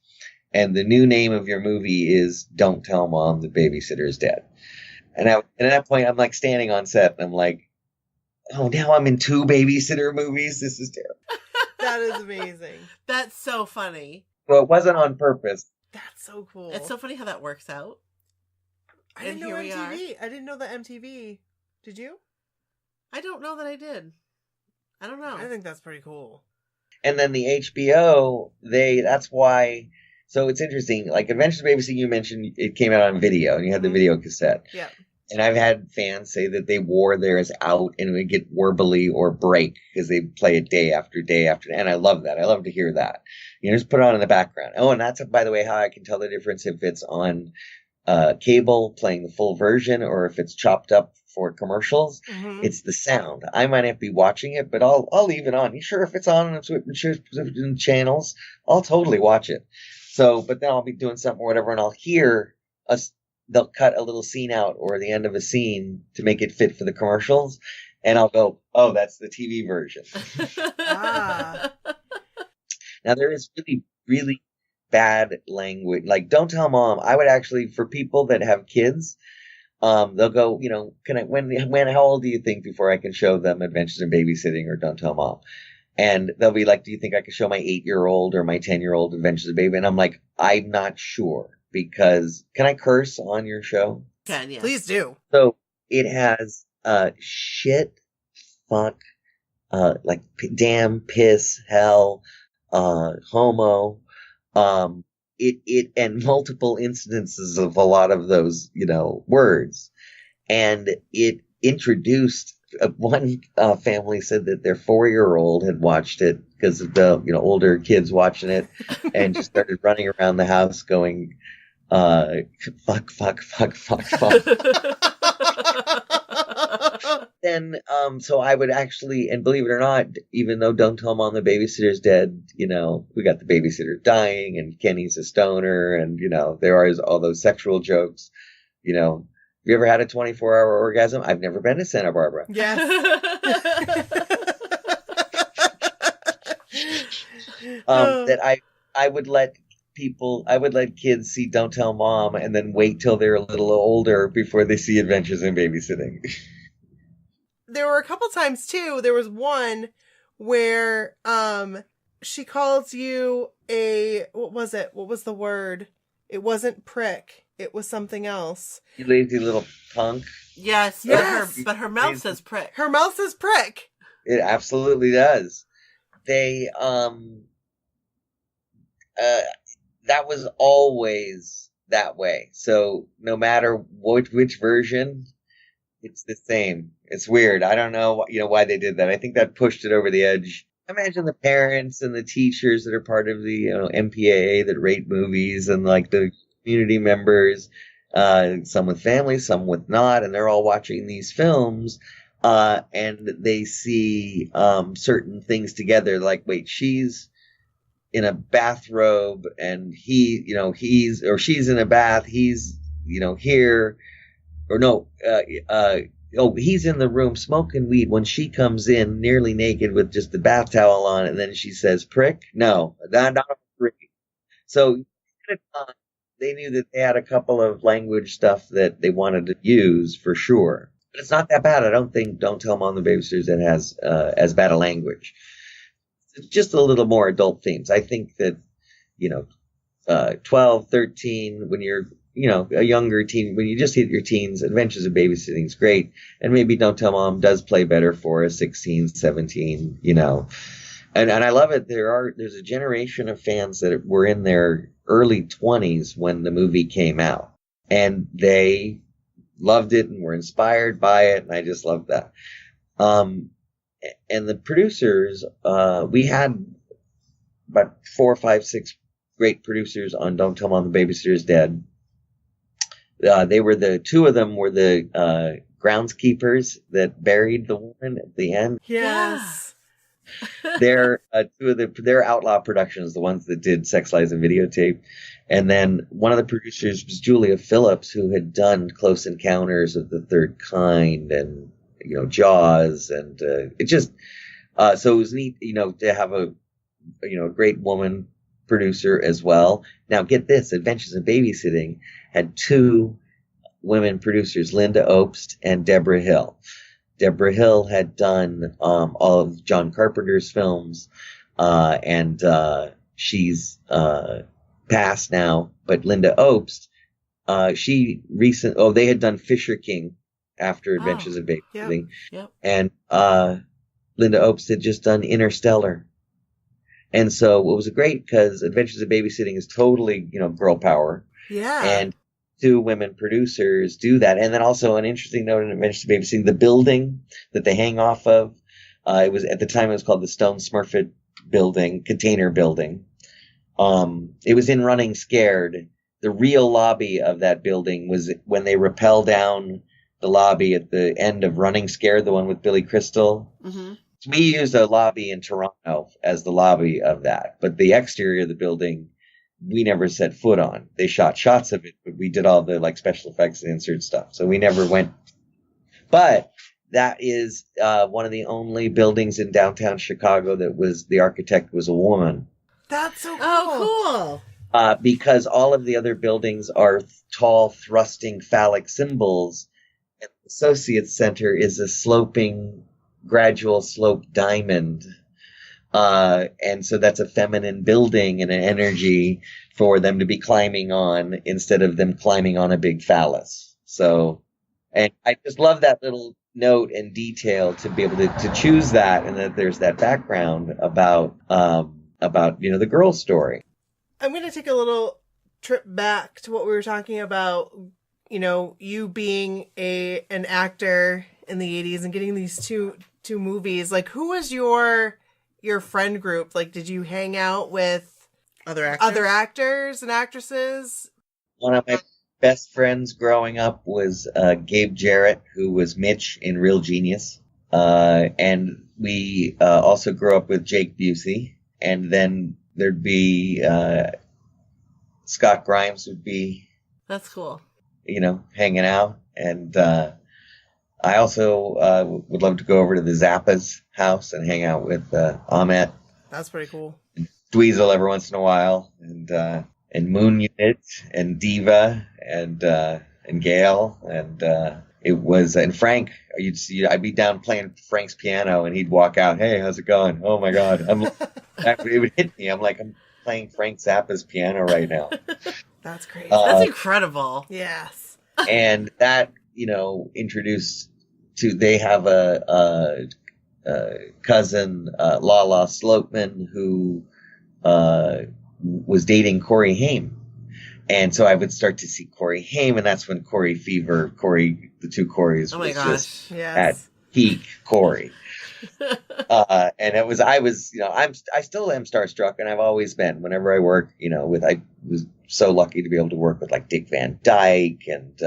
And the new name of your movie is Don't Tell Mom the Babysitter's Dead. And at that point, I'm like standing on set and I'm like, oh, now I'm in 2 babysitter movies. This is terrible. that is amazing. That's so funny. Well, it wasn't on purpose. That's so cool. It's so funny how that works out. I didn't know MTV. I didn't know that MTV. Did you? I don't know that I did. I don't know. I think that's pretty cool. And then the HBO, that's why. So it's interesting. Like Adventures of Babysitting, you mentioned it came out on video, and you had the video cassette. Yeah. And I've had fans say that they wore theirs out and would get warbly or break because they play it day after day after day. And I love that. I love to hear that. Just put it on in the background. Oh, and that's, by the way, how I can tell the difference if it's on cable playing the full version or if it's chopped up for commercials. Mm-hmm. It's the sound. I might not be watching it, but I'll leave it on. You sure if it's on and it's channels, I'll totally watch it. So, but then I'll be doing something or whatever, and I'll hear they'll cut a little scene out or the end of a scene to make it fit for the commercials. And I'll go, oh, that's the TV version. Now, there is really, really bad language. Like, Don't Tell Mom. I would actually, for people that have kids, they'll go, how old do you think before I can show them Adventures in Babysitting or Don't Tell Mom? And they'll be like, do you think I could show my 8-year-old or my 10-year-old Adventures of Baby? And I'm like, I'm not sure. Because can I curse on your show? Can, yeah. Please do. So it has shit, fuck, like damn, piss, hell, homo, it and multiple incidences of a lot of those, words. And it introduced one family said that their 4-year-old had watched it because of the older kids watching it, and just started running around the house going, fuck, fuck, fuck, fuck, fuck. Then, so I would actually, and believe it or not, even though Don't Tell Mom the Babysitter's dead, we got the babysitter dying, and Kenny's a stoner, and, there are all those sexual jokes. Have you ever had a 24-hour orgasm? I've never been to Santa Barbara. Yes. That I would let kids see Don't Tell Mom and then wait till they're a little older before they see Adventures in Babysitting. There were a couple times too. There was one where she calls you what was it? What was the word? It wasn't prick. It was something else. You lazy little punk. Yes. But her mouth says prick. Her mouth says prick. It absolutely does. They that was always that way. So no matter which version, it's the same. It's weird. I don't know, why they did that. I think that pushed it over the edge. Imagine the parents and the teachers that are part of the MPAA that rate movies, and like the community members, some with families, some with not, and they're all watching these films, and they see certain things together. Like, wait, she's in a bathrobe, and she's in a bath. He's here, or no. He's in the room smoking weed when she comes in nearly naked with just the bath towel on, and then she says, prick? No, not a prick. So they knew that they had a couple of language stuff that they wanted to use for sure. But it's not that bad. I don't think Don't Tell Mom the Babysitters that has as bad a language. It's just a little more adult themes. I think that, 12, 13, when you're a younger teen, when you just hit your teens, Adventures of Babysitting is great. And maybe Don't Tell Mom does play better for a 16, 17, And I love it. There's a generation of fans that were in their early 20s when the movie came out. And they loved it and were inspired by it. And I just love that. And the producers, we had about 4, 5, 6 great producers on Don't Tell Mom the Babysitter's Dead. Two of them were the groundskeepers that buried the woman at the end. Yes. They're their Outlaw Productions, the ones that did Sex, Lies, and Videotape. And then one of the producers was Julia Phillips, who had done Close Encounters of the Third Kind and, Jaws. And it just, so it was neat, to have a great woman producer as well. Now get this, Adventures in Babysitting had 2 women producers, Linda Obst and Deborah Hill. Deborah Hill had done all of John Carpenter's films, and she's passed now. But Linda Obst, they had done Fisher King after Adventures of Babysitting, yep. And Linda Obst had just done Interstellar. And so it was great because Adventures of Babysitting is totally, girl power. Yeah. And 2 women producers do that. And then also an interesting note in Adventures of Babysitting, the building that they hang off of, at the time it was called the Stone Smurfit building, container building. It was in Running Scared. The real lobby of that building was when they rappel down the lobby at the end of Running Scared, the one with Billy Crystal. Mm-hmm. We used a lobby in Toronto as the lobby of that, but the exterior of the building, we never set foot on. They shot shots of it, but we did all the special effects and insert stuff. So we never went. But that is one of the only buildings in downtown Chicago that the architect was a woman. That's so cool. Oh, cool. Because all of the other buildings are tall, thrusting phallic symbols. And the Associates Center is a sloping, gradual slope diamond. And so that's a feminine building and an energy for them to be climbing on instead of them climbing on a big phallus. So, and I just love that little note and detail to be able to choose that, and that there's that background about the girl story. I'm going to take a little trip back to what we were talking about, you being an actor in the 80s and getting these two movies, like, who was your friend group? Like, did you hang out with Other actors and actresses? One of my best friends growing up was Gabe Jarrett, who was Mitch in Real Genius. And we also grew up with Jake Busey. And then there'd be Scott Grimes would be, That's cool. hanging out. And I also would love to go over to the Zappa's house and hang out with Ahmet. That's pretty cool. Dweezil every once in a while, and Moon Unit, and Diva, and Gail, and it was, and Frank. I'd be down playing Frank's piano, and he'd walk out. Hey, how's it going? Oh my God, it would hit me. I'm like, I'm playing Frank Zappa's piano right now. That's crazy. That's incredible. Yes. And that, introduced to, they have a cousin, Lala Sloatman, who was dating Corey Haim. And so I would start to see Corey Haim, and that's when Corey Fever, the two Corys, was just at peak Corey. And I still am starstruck, and I've always been. Whenever I work, I was so lucky to be able to work with like Dick Van Dyke and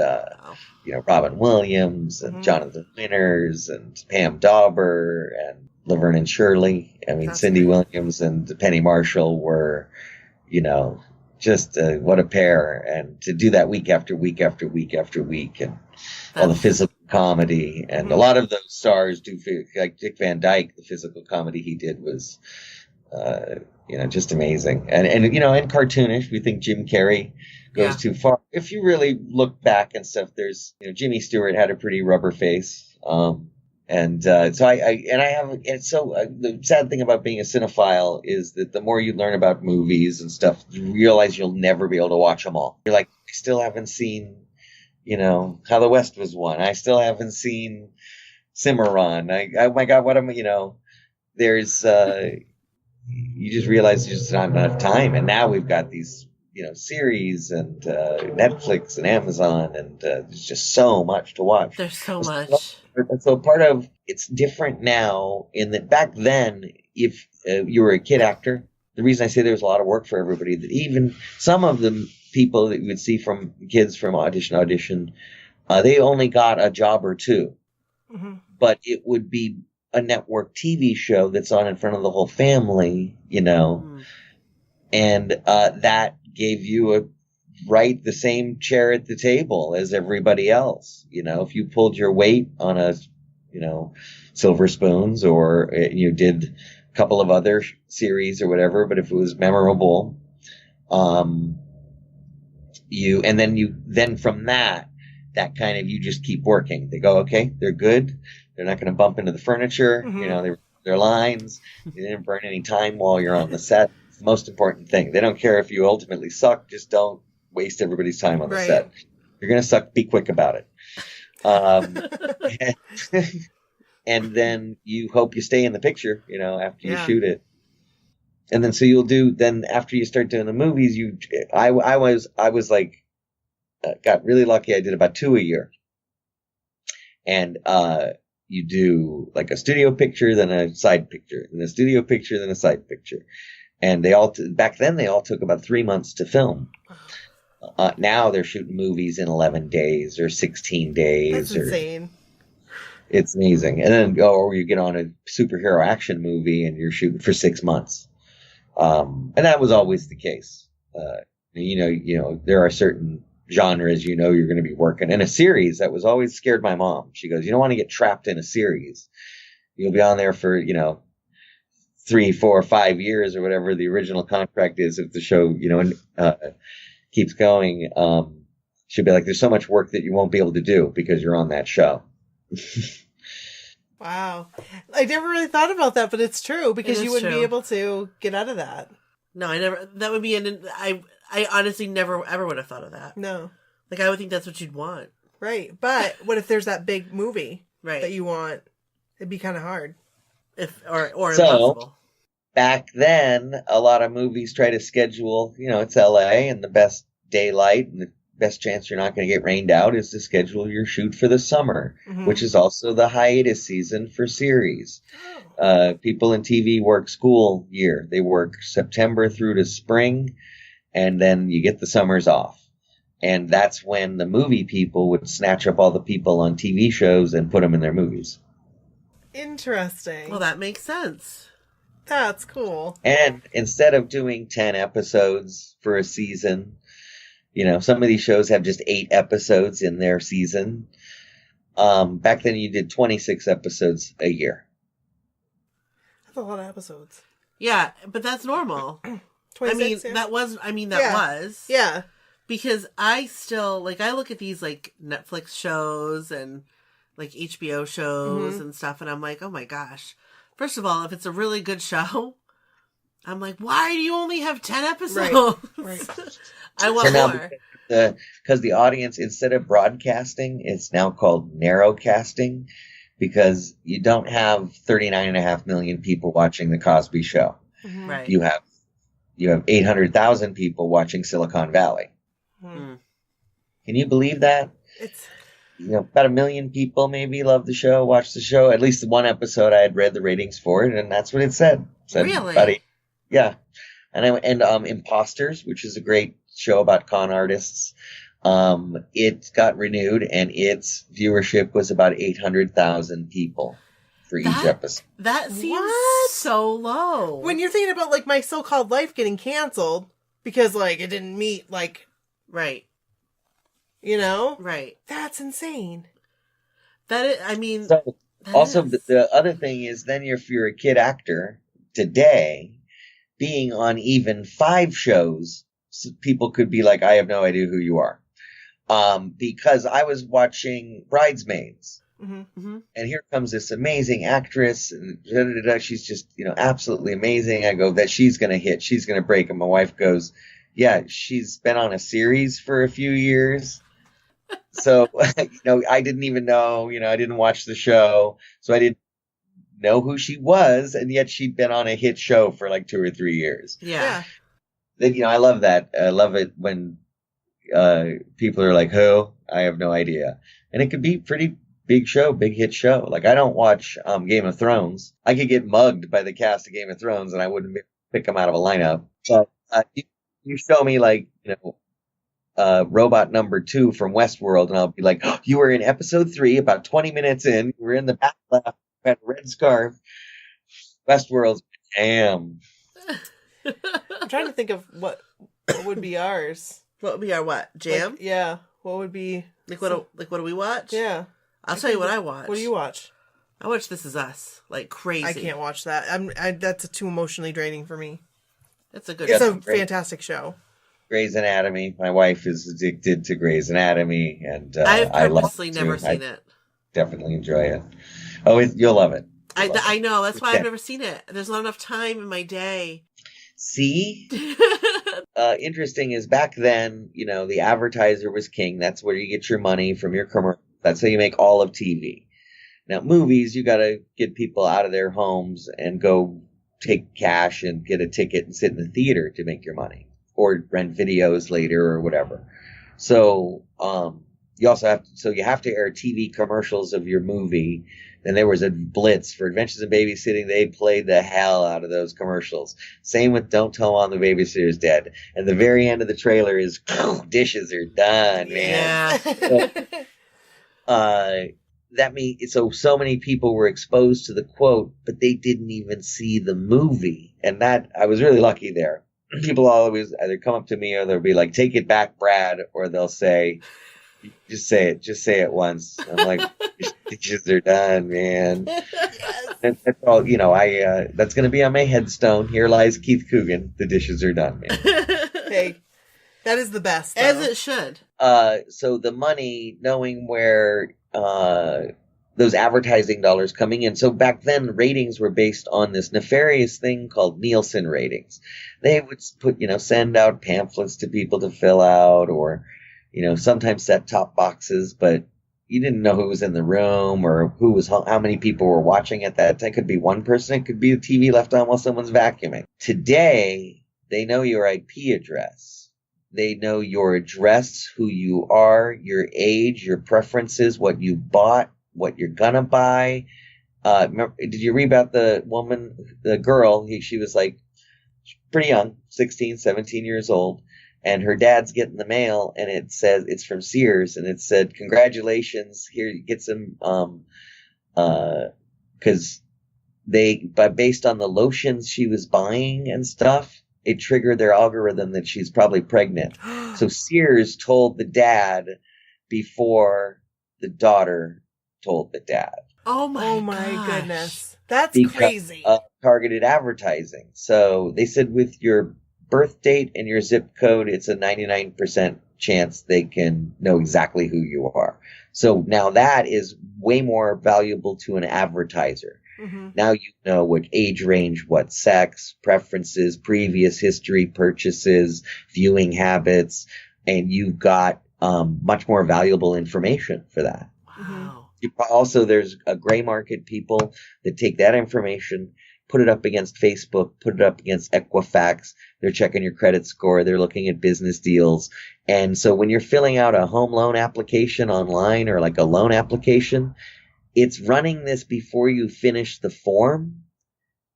Robin Williams and Jonathan Winters and Pam Dauber and Laverne and Shirley. I mean, Cindy Williams and Penny Marshall were, just what a pair. And to do that week after week after week after week, and all the physical comedy, and a lot of those stars do, like Dick Van Dyke, the physical comedy he did was, just amazing. And cartoonish. We think Jim Carrey goes too far. If you really look back and stuff, there's, Jimmy Stewart had a pretty rubber face. The sad thing about being a cinephile is that the more you learn about movies and stuff, you realize you'll never be able to watch them all. You're like, I still haven't seen, How the West Was Won. I still haven't seen Cimarron. Oh my God, there's, you just realize there's just not enough time. And now we've got these, series and Netflix and Amazon, and there's just so much to watch. There's so much. So part of it's different now in that back then, if you were a kid actor, the reason I say there was a lot of work for everybody, that even some of the people that you would see from kids from audition, they only got a job or two. Mm-hmm. But it would be a network TV show that's on in front of the whole family, and that gave you the same chair at the table as everybody else. If you pulled your weight on a, Silver Spoons, or you did a couple of other series or whatever, but if it was memorable, then from that kind of, you just keep working. They go, okay, they're good. They're not going to bump into the furniture. Mm-hmm. Their lines. They didn't burn any time while you're on the set. It's the most important thing. They don't care if you ultimately suck. Just don't waste everybody's time on the set. You're going to suck. Be quick about it. And then you hope you stay in the picture, after you shoot it. And then, so then after you start doing the movies, I was like, got really lucky. I did about 2 a year. And, you do like a studio picture, then a side picture, then a studio picture, then a side picture. And back then they all took about 3 months to film. Now they're shooting movies in 11 days or 16 days. That's insane. It's amazing. And then or you get on a superhero action movie and you're shooting for 6 months. And that was always the case. There are certain genres you're going to be working in. A series that was always scared my mom. She goes, you don't want to get trapped in a series. You'll be on there for 3, 4, 5 years or whatever the original contract is if the show keeps going. She'll be like, there's so much work that you won't be able to do because you're on that show. Wow, I never really thought about that, but it's true, because you wouldn't be able to get out of that. No, I never. That would be I honestly never ever would have thought of that. No. Like, I would think that's what you'd want. Right. But what if there's that big movie that you want? It'd be kind of hard. Or impossible. Back then, a lot of movies try to schedule, it's LA and the best daylight and the best chance you're not going to get rained out is to schedule your shoot for the summer, Mhm. which is also the hiatus season for series. Oh. People in TV work school year. They work September through to spring, and then you get the summers off. And that's when the movie people would snatch up all the people on TV shows and put them in their movies. Interesting. Well, that makes sense. That's cool. And instead of doing 10 episodes for a season, some of these shows have just 8 episodes in their season. Back then you did 26 episodes a year. That's a lot of episodes. Yeah, but that's normal. 26, that was. Yeah. Because I still, I look at these, Netflix shows and, HBO shows and stuff, and I'm like, oh my gosh. First of all, if it's a really good show, I'm like, why do you only have 10 episodes? Right. I want more. Because the audience, instead of broadcasting, it's now called narrowcasting, because you don't have 39.5 million people watching The Cosby Show. Mm-hmm. Right. You have 800,000 people watching Silicon Valley. Mm. Can you believe that? It's about 1 million people maybe love the show, watch the show. At least one episode I had read the ratings for it, and that's what it said. Really? Yeah. And Imposters, which is a great show about con artists. It got renewed, and its viewership was about 800,000 people for each episode. That seems so low. when you're thinking about My So-Called Life getting canceled because it didn't meet Right. Right. That's insane. That is, I mean. So, also, the other thing is, then if you're a kid actor today, being on even 5 shows, people could be like, I have no idea who you are. Because I was watching Bridesmaids. Mm-hmm. Mm-hmm. And here comes this amazing actress, and she's just, absolutely amazing. I go, that she's going to hit, she's going to break. And my wife goes, yeah, she's been on a series for a few years. So, I didn't even know, I didn't watch the show. So I didn't know who she was. And yet she'd been on a hit show for 2 or 3 years. Yeah. Then, I love that. I love it when people are like, who? I have no idea. And it could be pretty big show, big hit show. I don't watch Game of Thrones. I could get mugged by the cast of Game of Thrones, and I wouldn't pick them out of a lineup. But you show me robot number 2 from Westworld, and I'll be like, oh, you were in episode 3, about 20 minutes in. You were in the back left, had a red scarf. Westworld's damn. I'm trying to think of what would be ours. What would be our what? Jam? Yeah. What would be What do we watch? Yeah. I'll tell you what I watch. What do you watch? I watch This Is Us like crazy. I can't watch that. That's too emotionally draining for me. It's a good It's show. a fantastic show. Grey's Anatomy. My wife is addicted to Grey's Anatomy, and I've I love purposely it never too. seen I it. definitely enjoy it. Oh, you'll love it. I know. That's why Okay. I've never seen it. There's not enough time in my day. See? Interesting is back then, the advertiser was king. That's where you get your money from your commercial. That's how you make all of TV. Now, movies, you got to get people out of their homes and go take cash and get a ticket and sit in the theater to make your money, or rent videos later or whatever. So, you have to air TV commercials of your movie. Then there was a blitz for Adventures in Babysitting. They played the hell out of those commercials. Same with Don't Tell Mom the Babysitter's Dead. And the very end of the trailer is, dishes are done, man. Yeah. That means so many people were exposed to the quote, but they didn't even see the movie. And that, I was really lucky there. People always either come up to me or they'll be like, take it back, Brad, or they'll say, just say it once. I'm like, dishes are done, man. That's all, that's going to be on my headstone. Here lies Keith Coogan. The dishes are done, man. Hey, that is the best. As though. it should. So the money, knowing where those advertising dollars coming in. So back then, ratings were based on this nefarious thing called Nielsen ratings. They would send out pamphlets to people to fill out, or sometimes set top boxes, but you didn't know who was in the room or how many people were watching at that time. It could be one person. It could be the TV left on while someone's vacuuming. Today, they know your IP address. They know your address, who you are, your age, your preferences, what you bought, what you're gonna buy. Did you read about the girl? She was like pretty young, 16, 17 years old, and her dad's getting the mail, and it says it's from Sears, and it said, "Congratulations, here you get some," because based on the lotions she was buying and stuff, it triggered their algorithm that she's probably pregnant. So Sears told the dad before the daughter told the dad. Oh my goodness. That's because crazy. Of targeted advertising. So they said with your birth date and your zip code, it's a 99% chance they can know exactly who you are. So now that is way more valuable to an advertiser. Mm-hmm. Now you know what age range, what sex, preferences, previous history, purchases, viewing habits, and you've got much more valuable information for that. Wow. Also, there's a gray market people that take that information, put it up against Facebook, put it up against Equifax. They're checking your credit score. They're looking at business deals. And so when you're filling out a home loan application online or like a loan application, it's running this before you finish the form.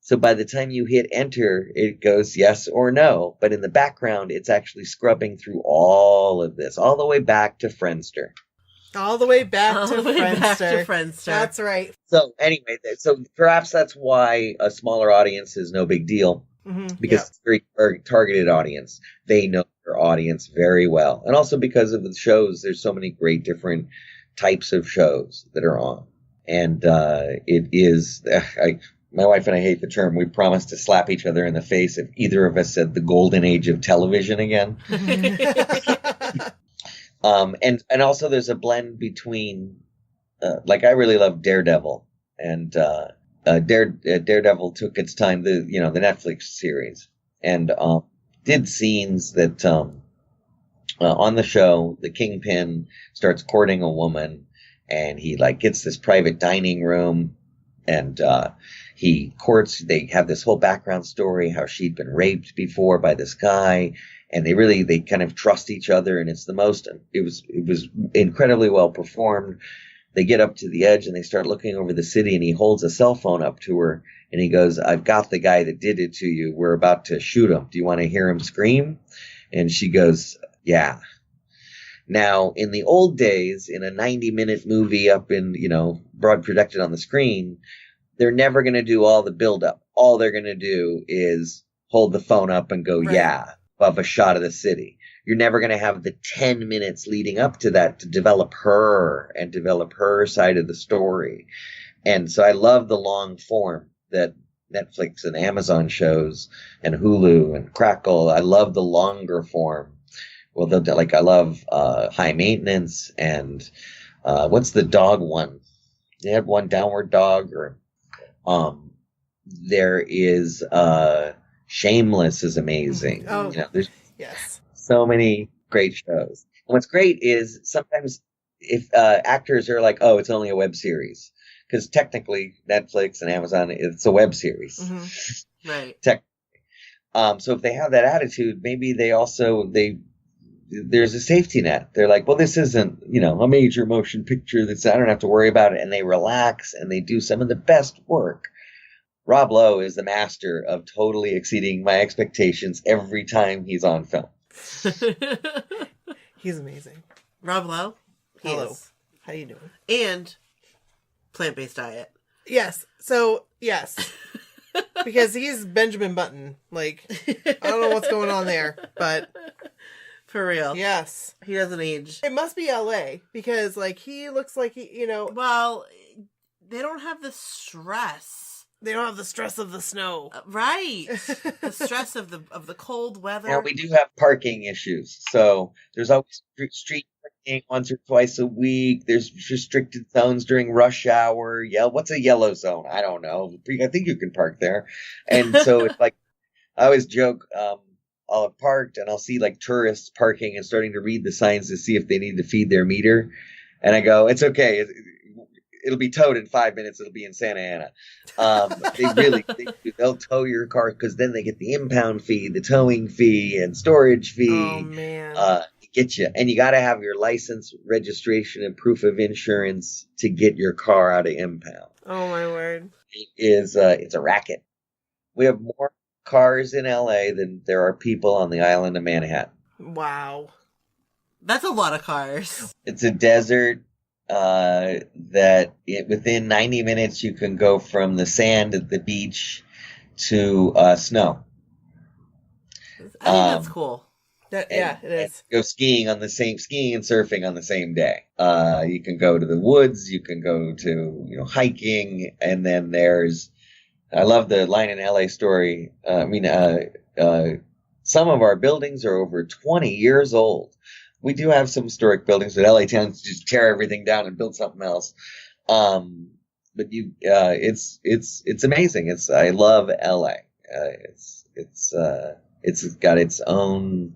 So by the time you hit enter, it goes yes or no. But in the background, it's actually scrubbing through all of this, all the way back to Friendster. All the way back to Friendster. That's right. So anyway, so perhaps that's why a smaller audience is no big deal. Mm-hmm. Because it's a very targeted audience. They know their audience very well. And also because of the shows, there's so many great different types of shows that are on. And it is, my wife and I hate the term, we promise to slap each other in the face if either of us said the golden age of television again. And also there's a blend between, like I really love Daredevil, and Daredevil took its time, the Netflix series, and did scenes that on the show, the Kingpin starts courting a woman, and he like gets this private dining room, and he courts. They have this whole background story, how she'd been raped before by this guy. And they kind of trust each other, and it was incredibly well performed. They get up to the edge and they start looking over the city, and he holds a cell phone up to her and he goes, "I've got the guy that did it to you. We're about to shoot him. Do you want to hear him scream?" And she goes, "Yeah." Now, in the old days, in a 90-minute movie up in, broad projected on the screen, they're never going to do all the buildup. All they're going to do is hold the phone up and go, right. Yeah. Of a shot of the city. You're never going to have the 10 minutes leading up to that to develop her side of the story. And so I love the long form that Netflix and Amazon shows, and Hulu and Crackle. I love the longer form. Well, I love High Maintenance, and what's the dog one? They had one, Downward Dog, or there is Shameless is amazing. Oh, there's yes, so many great shows. And what's great is sometimes if actors are like, "Oh, it's only a web series," because technically Netflix and Amazon, it's a web series, mm-hmm. Right? So if they have that attitude, maybe there's a safety net. They're like, "Well, this isn't a major motion picture. I don't have to worry about it," and they relax and they do some of the best work. Rob Lowe is the master of totally exceeding my expectations every time he's on film. He's amazing. Rob Lowe? Hello. How you doing? And plant-based diet. Yes. So, yes. Because he's Benjamin Button. Like, I don't know what's going on there, but... For real. Yes. He doesn't age. It must be LA, because, he looks like he, Well, they don't have the stress. They don't have the stress of the snow. Right. The stress of the cold weather. Now, we do have parking issues. So there's always street parking once or twice a week. There's restricted zones during rush hour. Yeah, what's a yellow zone? I don't know. I think you can park there. And so it's like, I always joke, I'll have parked and I'll see tourists parking and starting to read the signs to see if they need to feed their meter. And I go, it's okay. it'll be towed in 5 minutes. It'll be in Santa Ana. They'll tow your car because then they get the impound fee, the towing fee, and storage fee. Oh man. Get you, and you got to have your license, registration, and proof of insurance to get your car out of impound. Oh my word. It's a racket. We have more cars in LA than there are people on the island of Manhattan. Wow. That's a lot of cars. It's a desert within 90 minutes you can go from the sand at the beach to snow. I think that's cool. It is. Go skiing and surfing on the same day. You can go to the woods, you can go to hiking, and then I love the line in LA Story. Some of our buildings are over 20 years old. We do have some historic buildings, but LA tends to just tear everything down and build something else. But it's amazing. I love LA. It's got its own,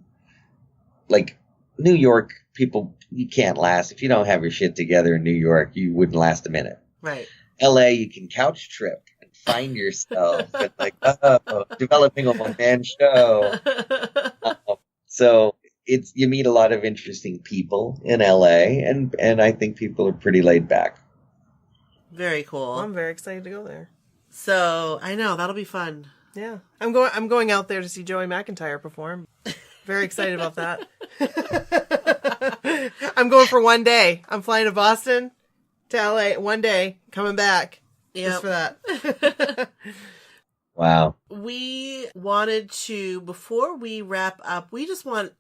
like New York people. You can't last if you don't have your shit together in New York. You wouldn't last a minute. Right. LA, you can couch trip and find yourself and developing a one-man show. So you meet a lot of interesting people in LA, and I think people are pretty laid back. Very cool. I'm very excited to go there. So I know that'll be fun. Yeah, I'm going out there to see Joey McIntyre perform. Very excited about that. I'm going for one day. I'm flying to Boston to LA one day, coming back just for that. Wow. We wanted to, before we wrap up, we just want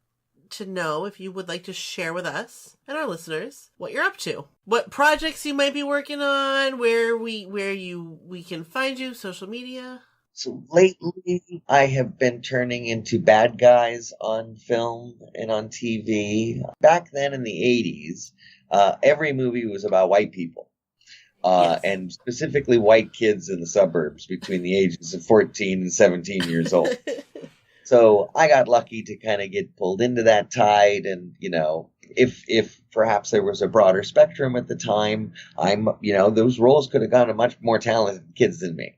to know if you would like to share with us and our listeners what you're up to, what projects you might be working on, where we can find you, social media. So lately, I have been turning into bad guys on film and on TV. Back then in the 80s, every movie was about white people. Yes. And specifically white kids in the suburbs between the ages of 14 and 17 years old. So I got lucky to kind of get pulled into that tide. And, if perhaps there was a broader spectrum at the time, those roles could have gone to much more talented kids than me.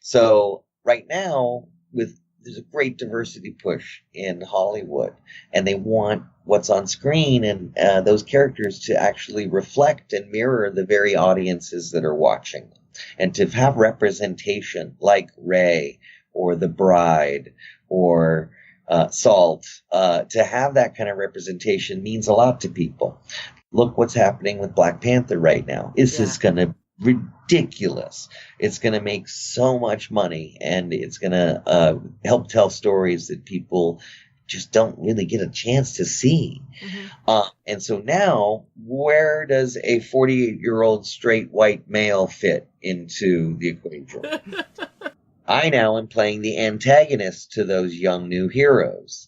So right now, there's a great diversity push in Hollywood, and they want what's on screen and those characters to actually reflect and mirror the very audiences that are watching, and to have representation like Ray or The Bride or Salt. To have that kind of representation means a lot to people. Look what's happening with Black Panther right now. This is going to ridiculous. It's going to make so much money, and it's going to help tell stories that people just don't really get a chance to see. Mm-hmm. And so now, where does a 48-year-old straight white male fit into the equation? I now am playing the antagonist to those young new heroes.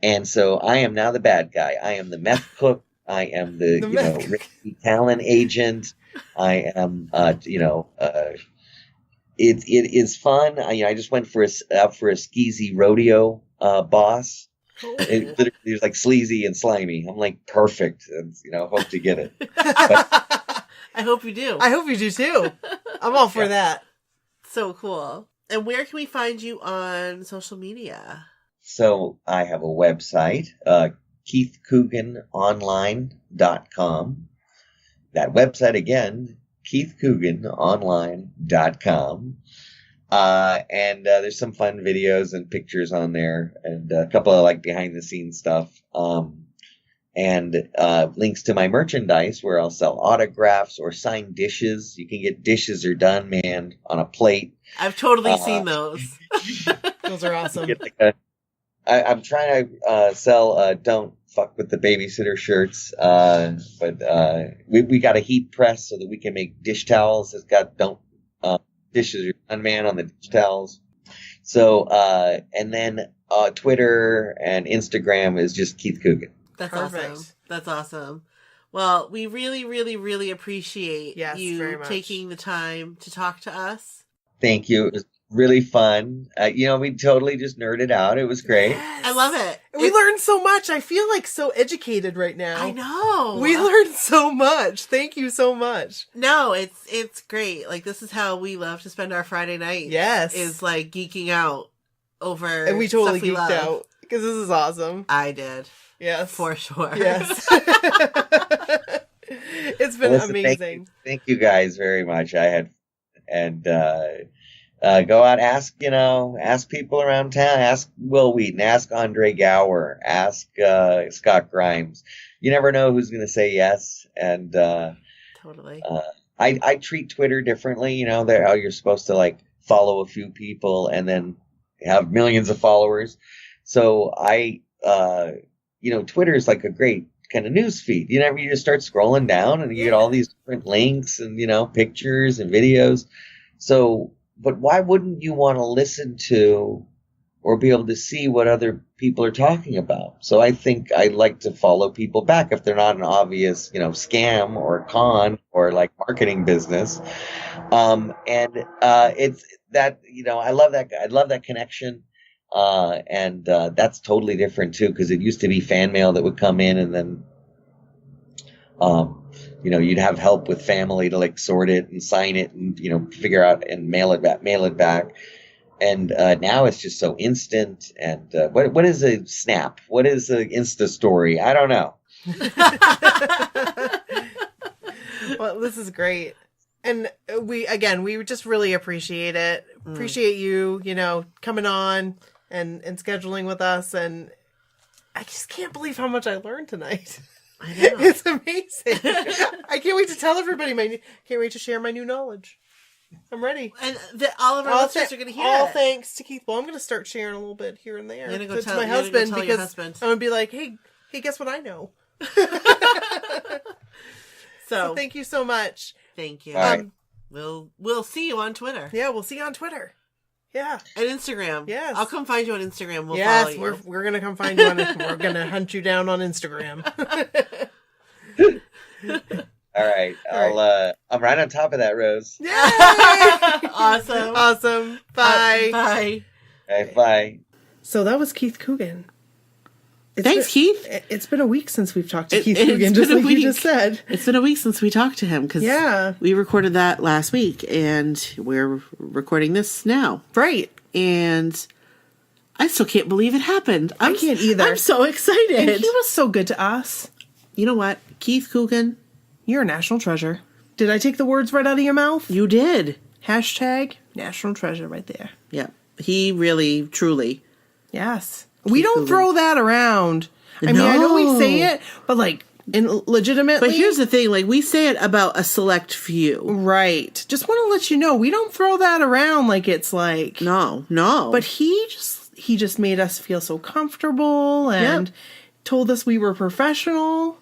And so I am now the bad guy. I am the meth cook. I am the Ricky Talon agent. I am, it is fun. I just went for a skeezy rodeo boss. Cool. It literally was like sleazy and slimy. I'm like, perfect. And, hope to get it. But, I hope you do. I hope you do too. I'm all for that. So cool. And where can we find you on social media? So I have a website, KeithCooganOnline.com. That website again, KeithCooganOnline.com. And there's some fun videos and pictures on there, and a couple of behind the scenes stuff. And links to my merchandise where I'll sell autographs or signed dishes. You can get dishes are done, man, on a plate. I've totally seen those. Those are awesome. I'm trying to sell Don't Fuck with the Babysitter shirts, but we got a heat press so that we can make dish towels. It's got dishes are done, man, on the dish towels. So and then Twitter and Instagram is just Keith Coogan. That's Perfect. Awesome. That's awesome. Well, we really, really, really appreciate you very much. taking the time to talk to us. Thank you. It was really fun. We totally just nerded out. It was great. Yes. I love it. We learned so much. I feel like so educated right now. I know. We learned so much. Thank you so much. No, it's great. Like, this is how we love to spend our Friday night. Yes. Is like geeking out over And we totally stuff we geeked love. out because this is awesome. I did. Yes. For sure. Yes. It's been Listen, amazing. Thank you guys very much. Go out, ask people around town, ask Will Wheaton, ask Andre Gower, ask Scott Grimes. You never know who's going to say yes. And Totally. I treat Twitter differently. How you're supposed to like follow a few people and then have millions of followers. So Twitter is like a great kind of news feed. You just start scrolling down and you get all these different links and, pictures and videos. So, but why wouldn't you want to listen to or be able to see what other people are talking about? So I think I like to follow people back if they're not an obvious, scam or con or like marketing business. It's that, I love that. I love that connection. That's totally different too, because it used to be fan mail that would come in and then, you'd have help with family to like sort it and sign it and, figure out and mail it back. And, now it's just so instant. And, what is a snap? What is an Insta story? I don't know. Well, this is great. And we just really appreciate it. Appreciate you, coming on and scheduling with us. And I just can't believe how much I learned tonight. I know. It's amazing. I can't wait to tell everybody can't wait to share my new knowledge. I'm ready. And all of our listeners are going to hear all it. thanks to Keith. Well, I'm going to start sharing a little bit here and there. You're gonna go to my husband because I'm going to be like, hey, guess what I know? So thank you so much. Thank you. All right. We'll see you on Twitter. Yeah, we'll see you on Twitter. Yeah. And Instagram. Yes. I'll come find you on Instagram. We'll follow you. We're going to come find you we're going to hunt you down on Instagram. All right. I'm right on top of that, Rose. Yay! Awesome. Bye. Bye. All right, bye. So that was Keith Coogan. Thanks, Keith. It's been a week since we've talked to Keith it's Coogan, been just a like you week. just said. It's been a week since we talked to him because we recorded that last week and we're recording this now. Right. And I still can't believe it happened. I can't either. I'm so excited. And he was so good to us. You know what? Keith Coogan. You're a national treasure. Did I take the words right out of your mouth? You did. Hashtag national treasure right there. Yeah. He really, truly. Yes. We don't throw that around. I mean, I know we say it, but like, legitimately. But here's the thing, like, we say it about a select few. Right. Just want to let you know, we don't throw that around like it's like. No. But he just made us feel so comfortable and told us we were professional.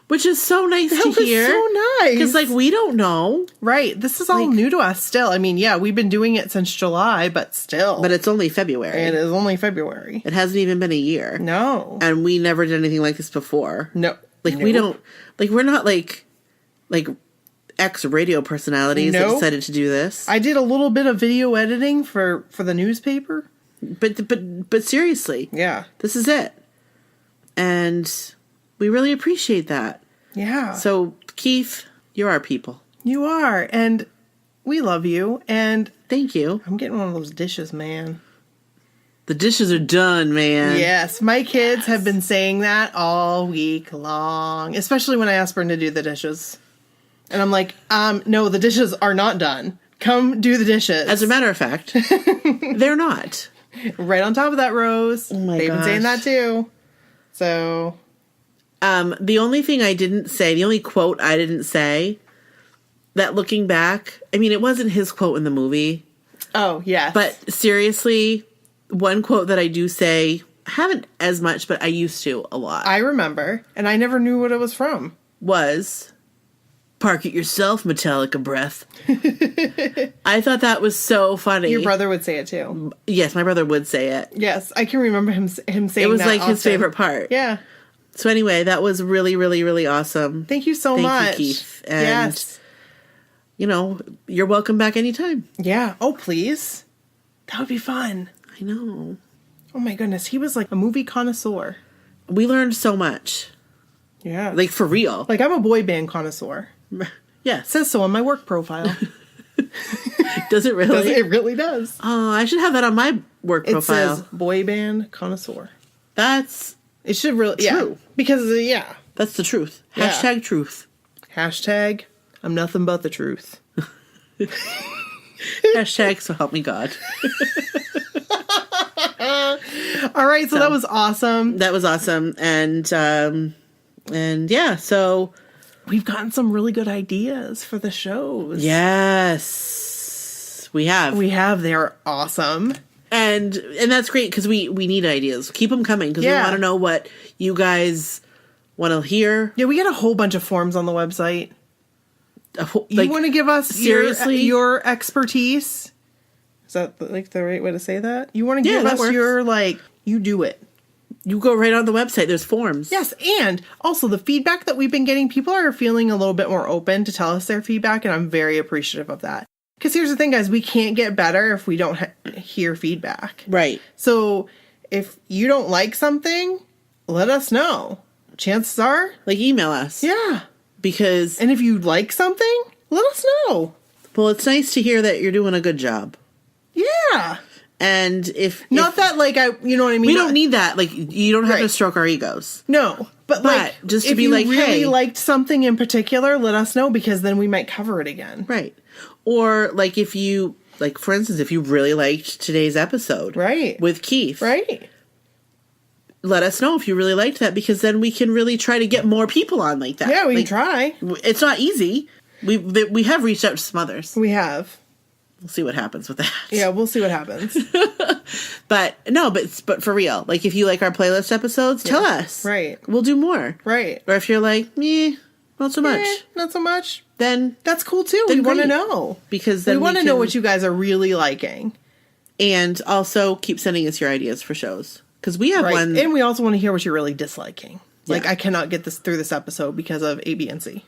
Which is so nice to hear. So nice. Because, like, we don't know. Right. This is all new to us still. I mean, yeah, we've been doing it since July, but still. But it's only February. It is only February. It hasn't even been a year. No. And we never did anything like this before. No. Like, we don't, like, we're not like ex-radio personalities that decided to do this. I did a little bit of video editing for the newspaper. But seriously. Yeah. This is it. And we really appreciate that. Yeah. So, Keith, you're our people. You are. And we love you. And thank you. I'm getting one of those dishes, man. The dishes are done, man. Yes. My kids have been saying that all week long, especially when I ask Bryn to do the dishes. And I'm like, no, the dishes are not done. Come do the dishes. As a matter of fact, they're not. Right on top of that, Rose. Oh my They've been saying gosh. that too. So... the only thing I didn't say, the only quote I didn't say, that looking back, I mean, it wasn't his quote in the movie. Oh, yes. But seriously, one quote that I do say, I haven't as much, but I used to a lot. I remember, and I never knew what it was from. Was, park it yourself, Metallica breath. I thought that was so funny. Your brother would say it too. Yes, my brother would say it. Yes, I can remember him saying that. It was like his often. favorite part. Yeah. So anyway, that was really, really, really awesome. Thank you so much. Thank you, Keith. And, yes. you know, you're welcome back anytime. Yeah. Oh, please. That would be fun. I know. Oh my goodness, he was like a movie connoisseur. We learned so much. Yeah. Like, for real. Like, I'm a boy band connoisseur. Yes. It says so on my work profile. Does it really? It really does. Oh, I should have that on my work It profile. says boy band connoisseur. That's It should really, true. yeah. Because, That's the truth. Yeah. Hashtag truth. Hashtag, I'm nothing but the truth. Hashtag so help me God. All right, so that was awesome. That was awesome. And yeah, so We've gotten some really good ideas for the shows. yes, we have. They're awesome. And that's great because we need ideas. Keep them coming because we Yeah. want to know what you guys want to hear. Yeah, we got a whole bunch of forms on the website. You want to give us seriously? your expertise? Is that like the right way to say that? You want to Yeah, give that us works. your you do it. You go right on the website. There's forms. Yes, and also the feedback that we've been getting, people are feeling a little bit more open to tell us their feedback, and I'm very appreciative of that. Because here's the thing, guys, we can't get better if we don't hear feedback. Right. So if you don't like something, let us know. Chances are, Like, email us. yeah. Because, And if you like something, let us know. well, it's nice to hear that you're doing a good job. Yeah. And if Not that you know what I mean? we don't need that. Like, you don't have to Right. stroke our egos. No, but just to if be you like, really hey. liked something in particular, let us know because then we might cover it again. Right. Or, like, if you, like, for instance, if you really liked today's episode. Right. With Keith. Right. Let us know if you really liked that because then we can really try to get more people on like that. Yeah, we Like, can try. It's not easy. We have reached out to some others. We have. We'll see what happens with that. Yeah, we'll see what happens. But no, but for real, like if you like our playlist episodes, tell us. Right. We'll do more. Right. Or if you're like, not so much, Not so much. then That's cool too. Then We want to great. know. because then We want to know can- what you guys are really liking. and also keep sending us your ideas for shows because we have Right. one. And we also want to hear what you're really disliking. Like, Yeah. I cannot get this through this episode because of A, B, and C.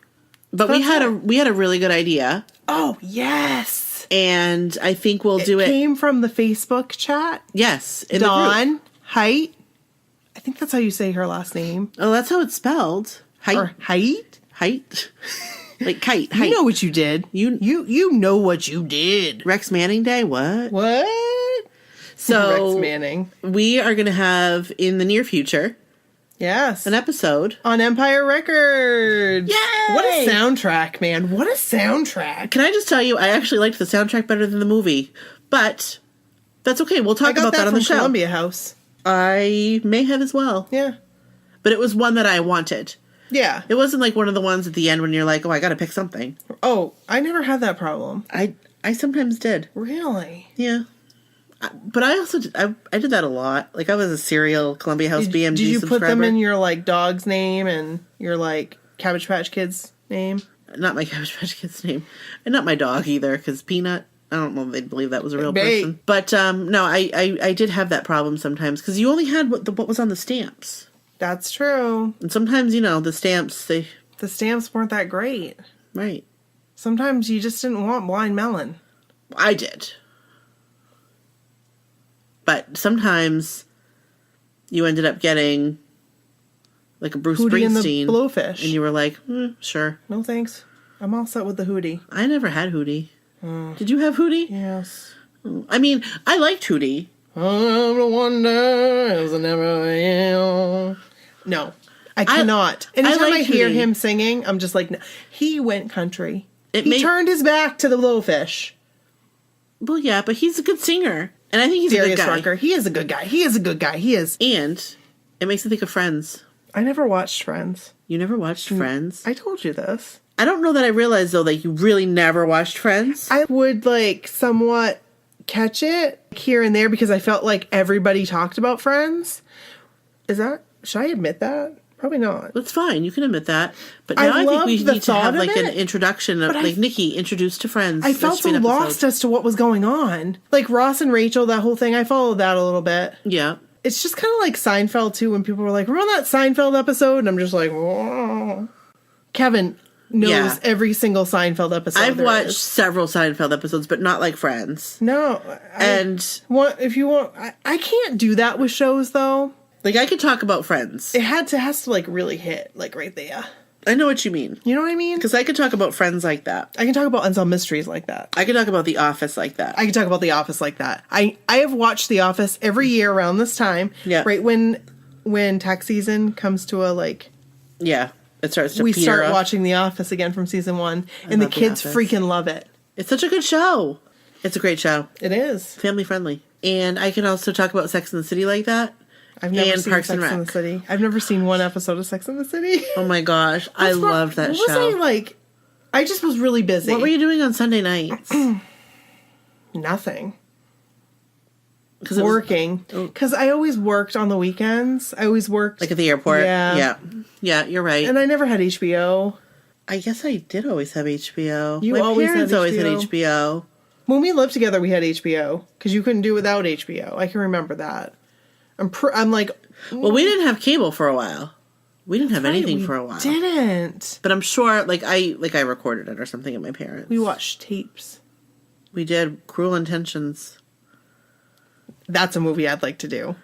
but we that's had a really good idea, Oh, yes. and I think we'll do it. Came from the Facebook chat. Yes, in the group. Dawn Height. I think that's how you say her last name. Oh, that's how it's spelled. Height. Or Height. Height. Like kite. Height. You know what you did. You know what you did. Rex Manning Day? What? What? So Rex Manning. we are going to have in the near future Yes. an episode. On Empire Records. Yay! What a soundtrack, man. What a soundtrack. Can I just tell you, I actually liked the soundtrack better than the movie, but that's okay. We'll I talk got about that on from the show. Columbia House. I may have as well, Yeah. but it was one that I wanted. Yeah. It wasn't like one of the ones at the end when you're like, oh, I got to pick something. Oh, I never had that problem. I sometimes did. Really? Yeah. But I also did, I did that a lot. Like I was a serial Columbia House BMG Did you subscriber. put them in your dog's name and your Cabbage Patch Kid's name? Not my Cabbage Patch Kid's name, and not my dog either. Because Peanut, I don't know if they'd believe that was a real Babe. person. But no, I did have that problem sometimes because you only had what was on the stamps, That's true. and sometimes the stamps The stamps weren't that great. right. Sometimes you just didn't want Blind Melon. I did, but sometimes you ended up getting like a Bruce Hootie and the Springsteen, Blowfish. and you were like, sure. No thanks. I'm all set with the Hootie. I never had Hootie. Did you have Hootie? Yes. I mean, I liked Hootie. I'm the wonder as I never am. No, I cannot. Anytime I like hear Hootie. him singing, I'm just like, no. He went country. It He made- turned his back to the Blowfish. Well, yeah, but he's a good singer, and I think he's a Darius good guy. Rucker. He is a good guy. He is a good guy. He is. And it makes me think of Friends. I never watched Friends. You never watched Friends? I told you this. I don't know that I realized though that you really never watched Friends. I would somewhat catch it here and there because I felt like everybody talked about Friends. Should I admit that? Probably not. That's fine. You can admit that. But I now I, think love we the need to have thought of like an it, introduction of but like Nikki introduced to Friends. I That felt should be so an episode. lost as to what was going on. Like Ross and Rachel, that whole thing, I followed that a little bit. Yeah. It's just kind of like Seinfeld too when people were like, remember that Seinfeld episode? And I'm just like, whoa. Kevin, knows every single Seinfeld episode. I've there watched is. several Seinfeld episodes, but not like Friends. No. If you want, I can't do that with shows though. Like, I could talk about Friends. It has to like really hit like right there. I know what you mean. You know what I mean? Because I could talk about Friends like that. I can talk about Unsolved Mysteries like that. I could talk about The Office like that. I can talk about The Office like that. I have watched The Office every year around this time. Yeah. Right when tax season comes to a like. Yeah. It starts to we peter start off. watching The Office again from season 1, and the love The kids Office. freaking love it. It's such a good show. It's a great show. It is. Family friendly. And I can also talk about Sex and the City like that. I've never And seen Parks Sex and and the Rec. City. I've never seen one episode of Sex and the City. Oh my gosh. I loved that what show. was I like? I just was really busy. What were you doing on Sunday nights? Nothing. Because Working. Because I always worked on the weekends. I always worked. like at the airport. Yeah. Yeah, you're right. And I never had HBO. I guess I did always have HBO. You My always had parents always had HBO. HBO. When we lived together, we had HBO. Because you couldn't do without HBO. I can remember that. I'm like... Well, we didn't have cable for a while. We didn't have anything we for a while. Didn't. But I'm sure, I recorded it or something at my parents. We watched tapes. We did Cruel Intentions. That's a movie I'd like to do.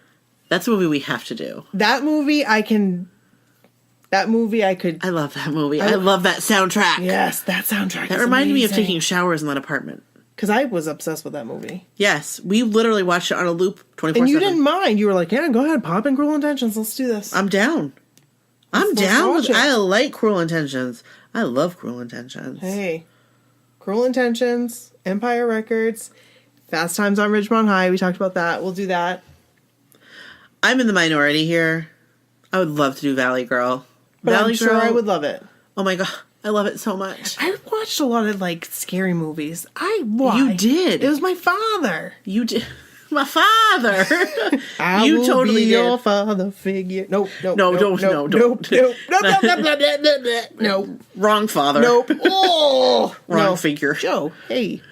That's a movie we have to do. That movie I could... I love that movie. I love that soundtrack. Yes, that soundtrack. That reminded me of taking showers in that apartment. Because I was obsessed with that movie. Yes, we literally watched it on a loop 24/7. And you didn't mind. You were like, yeah, go ahead, pop in Cruel Intentions. Let's do this. I'm down. I'm Let's down watch with it. I like Cruel Intentions. I love Cruel Intentions. Hey. Cruel Intentions, Empire Records, Fast Times on Ridgemont High. We talked about that. We'll do that. I'm in the minority here. I would love to do Valley Girl. But Valley I'm sure Girl, I would love it. Oh my god, I love it so much. I watched a lot of, like, scary movies. You did. It was my father. You did. My father. I You will totally be did. your father figure. Nope. No, don't. Nope. Wrong father. Nope. Oh, Wrong no. figure. Joe, hey.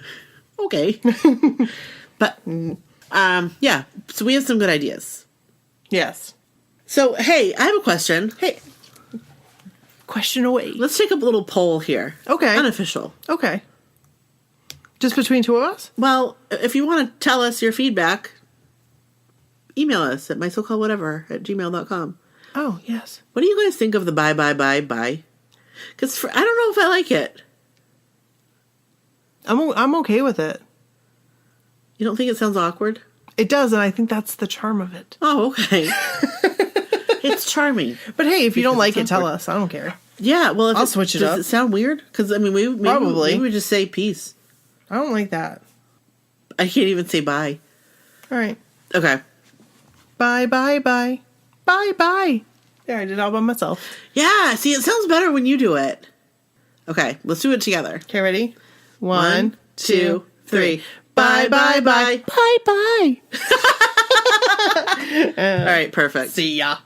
Okay. But yeah. So we have some good ideas. Yes. So hey, I have a question. Hey. Question away. Let's take a little poll here. Okay. Unofficial. Okay. Just between two of us? Well, if you want to tell us your feedback, email us at mysocalledwhatever@gmail.com. Oh, yes. What do you guys think of the bye? Because I don't know if I like it. I'm okay with it. You don't think it sounds awkward? It does, and I think that's the charm of it. Oh, okay. It's charming. But hey, if you don't like it, it's tell awkward. us. I don't care. Yeah, well, if I'll switch it does up. it sound weird? Because, I mean, Probably. we would just say peace. I don't like that. I can't even say bye. All right. Okay. Bye, bye, bye. Bye, bye. There, I did it all by myself. Yeah, see, it sounds better when you do it. Okay, let's do it together. Okay, ready? 1, 2, 3. Bye, bye, bye. Bye, bye. All right, perfect. See ya.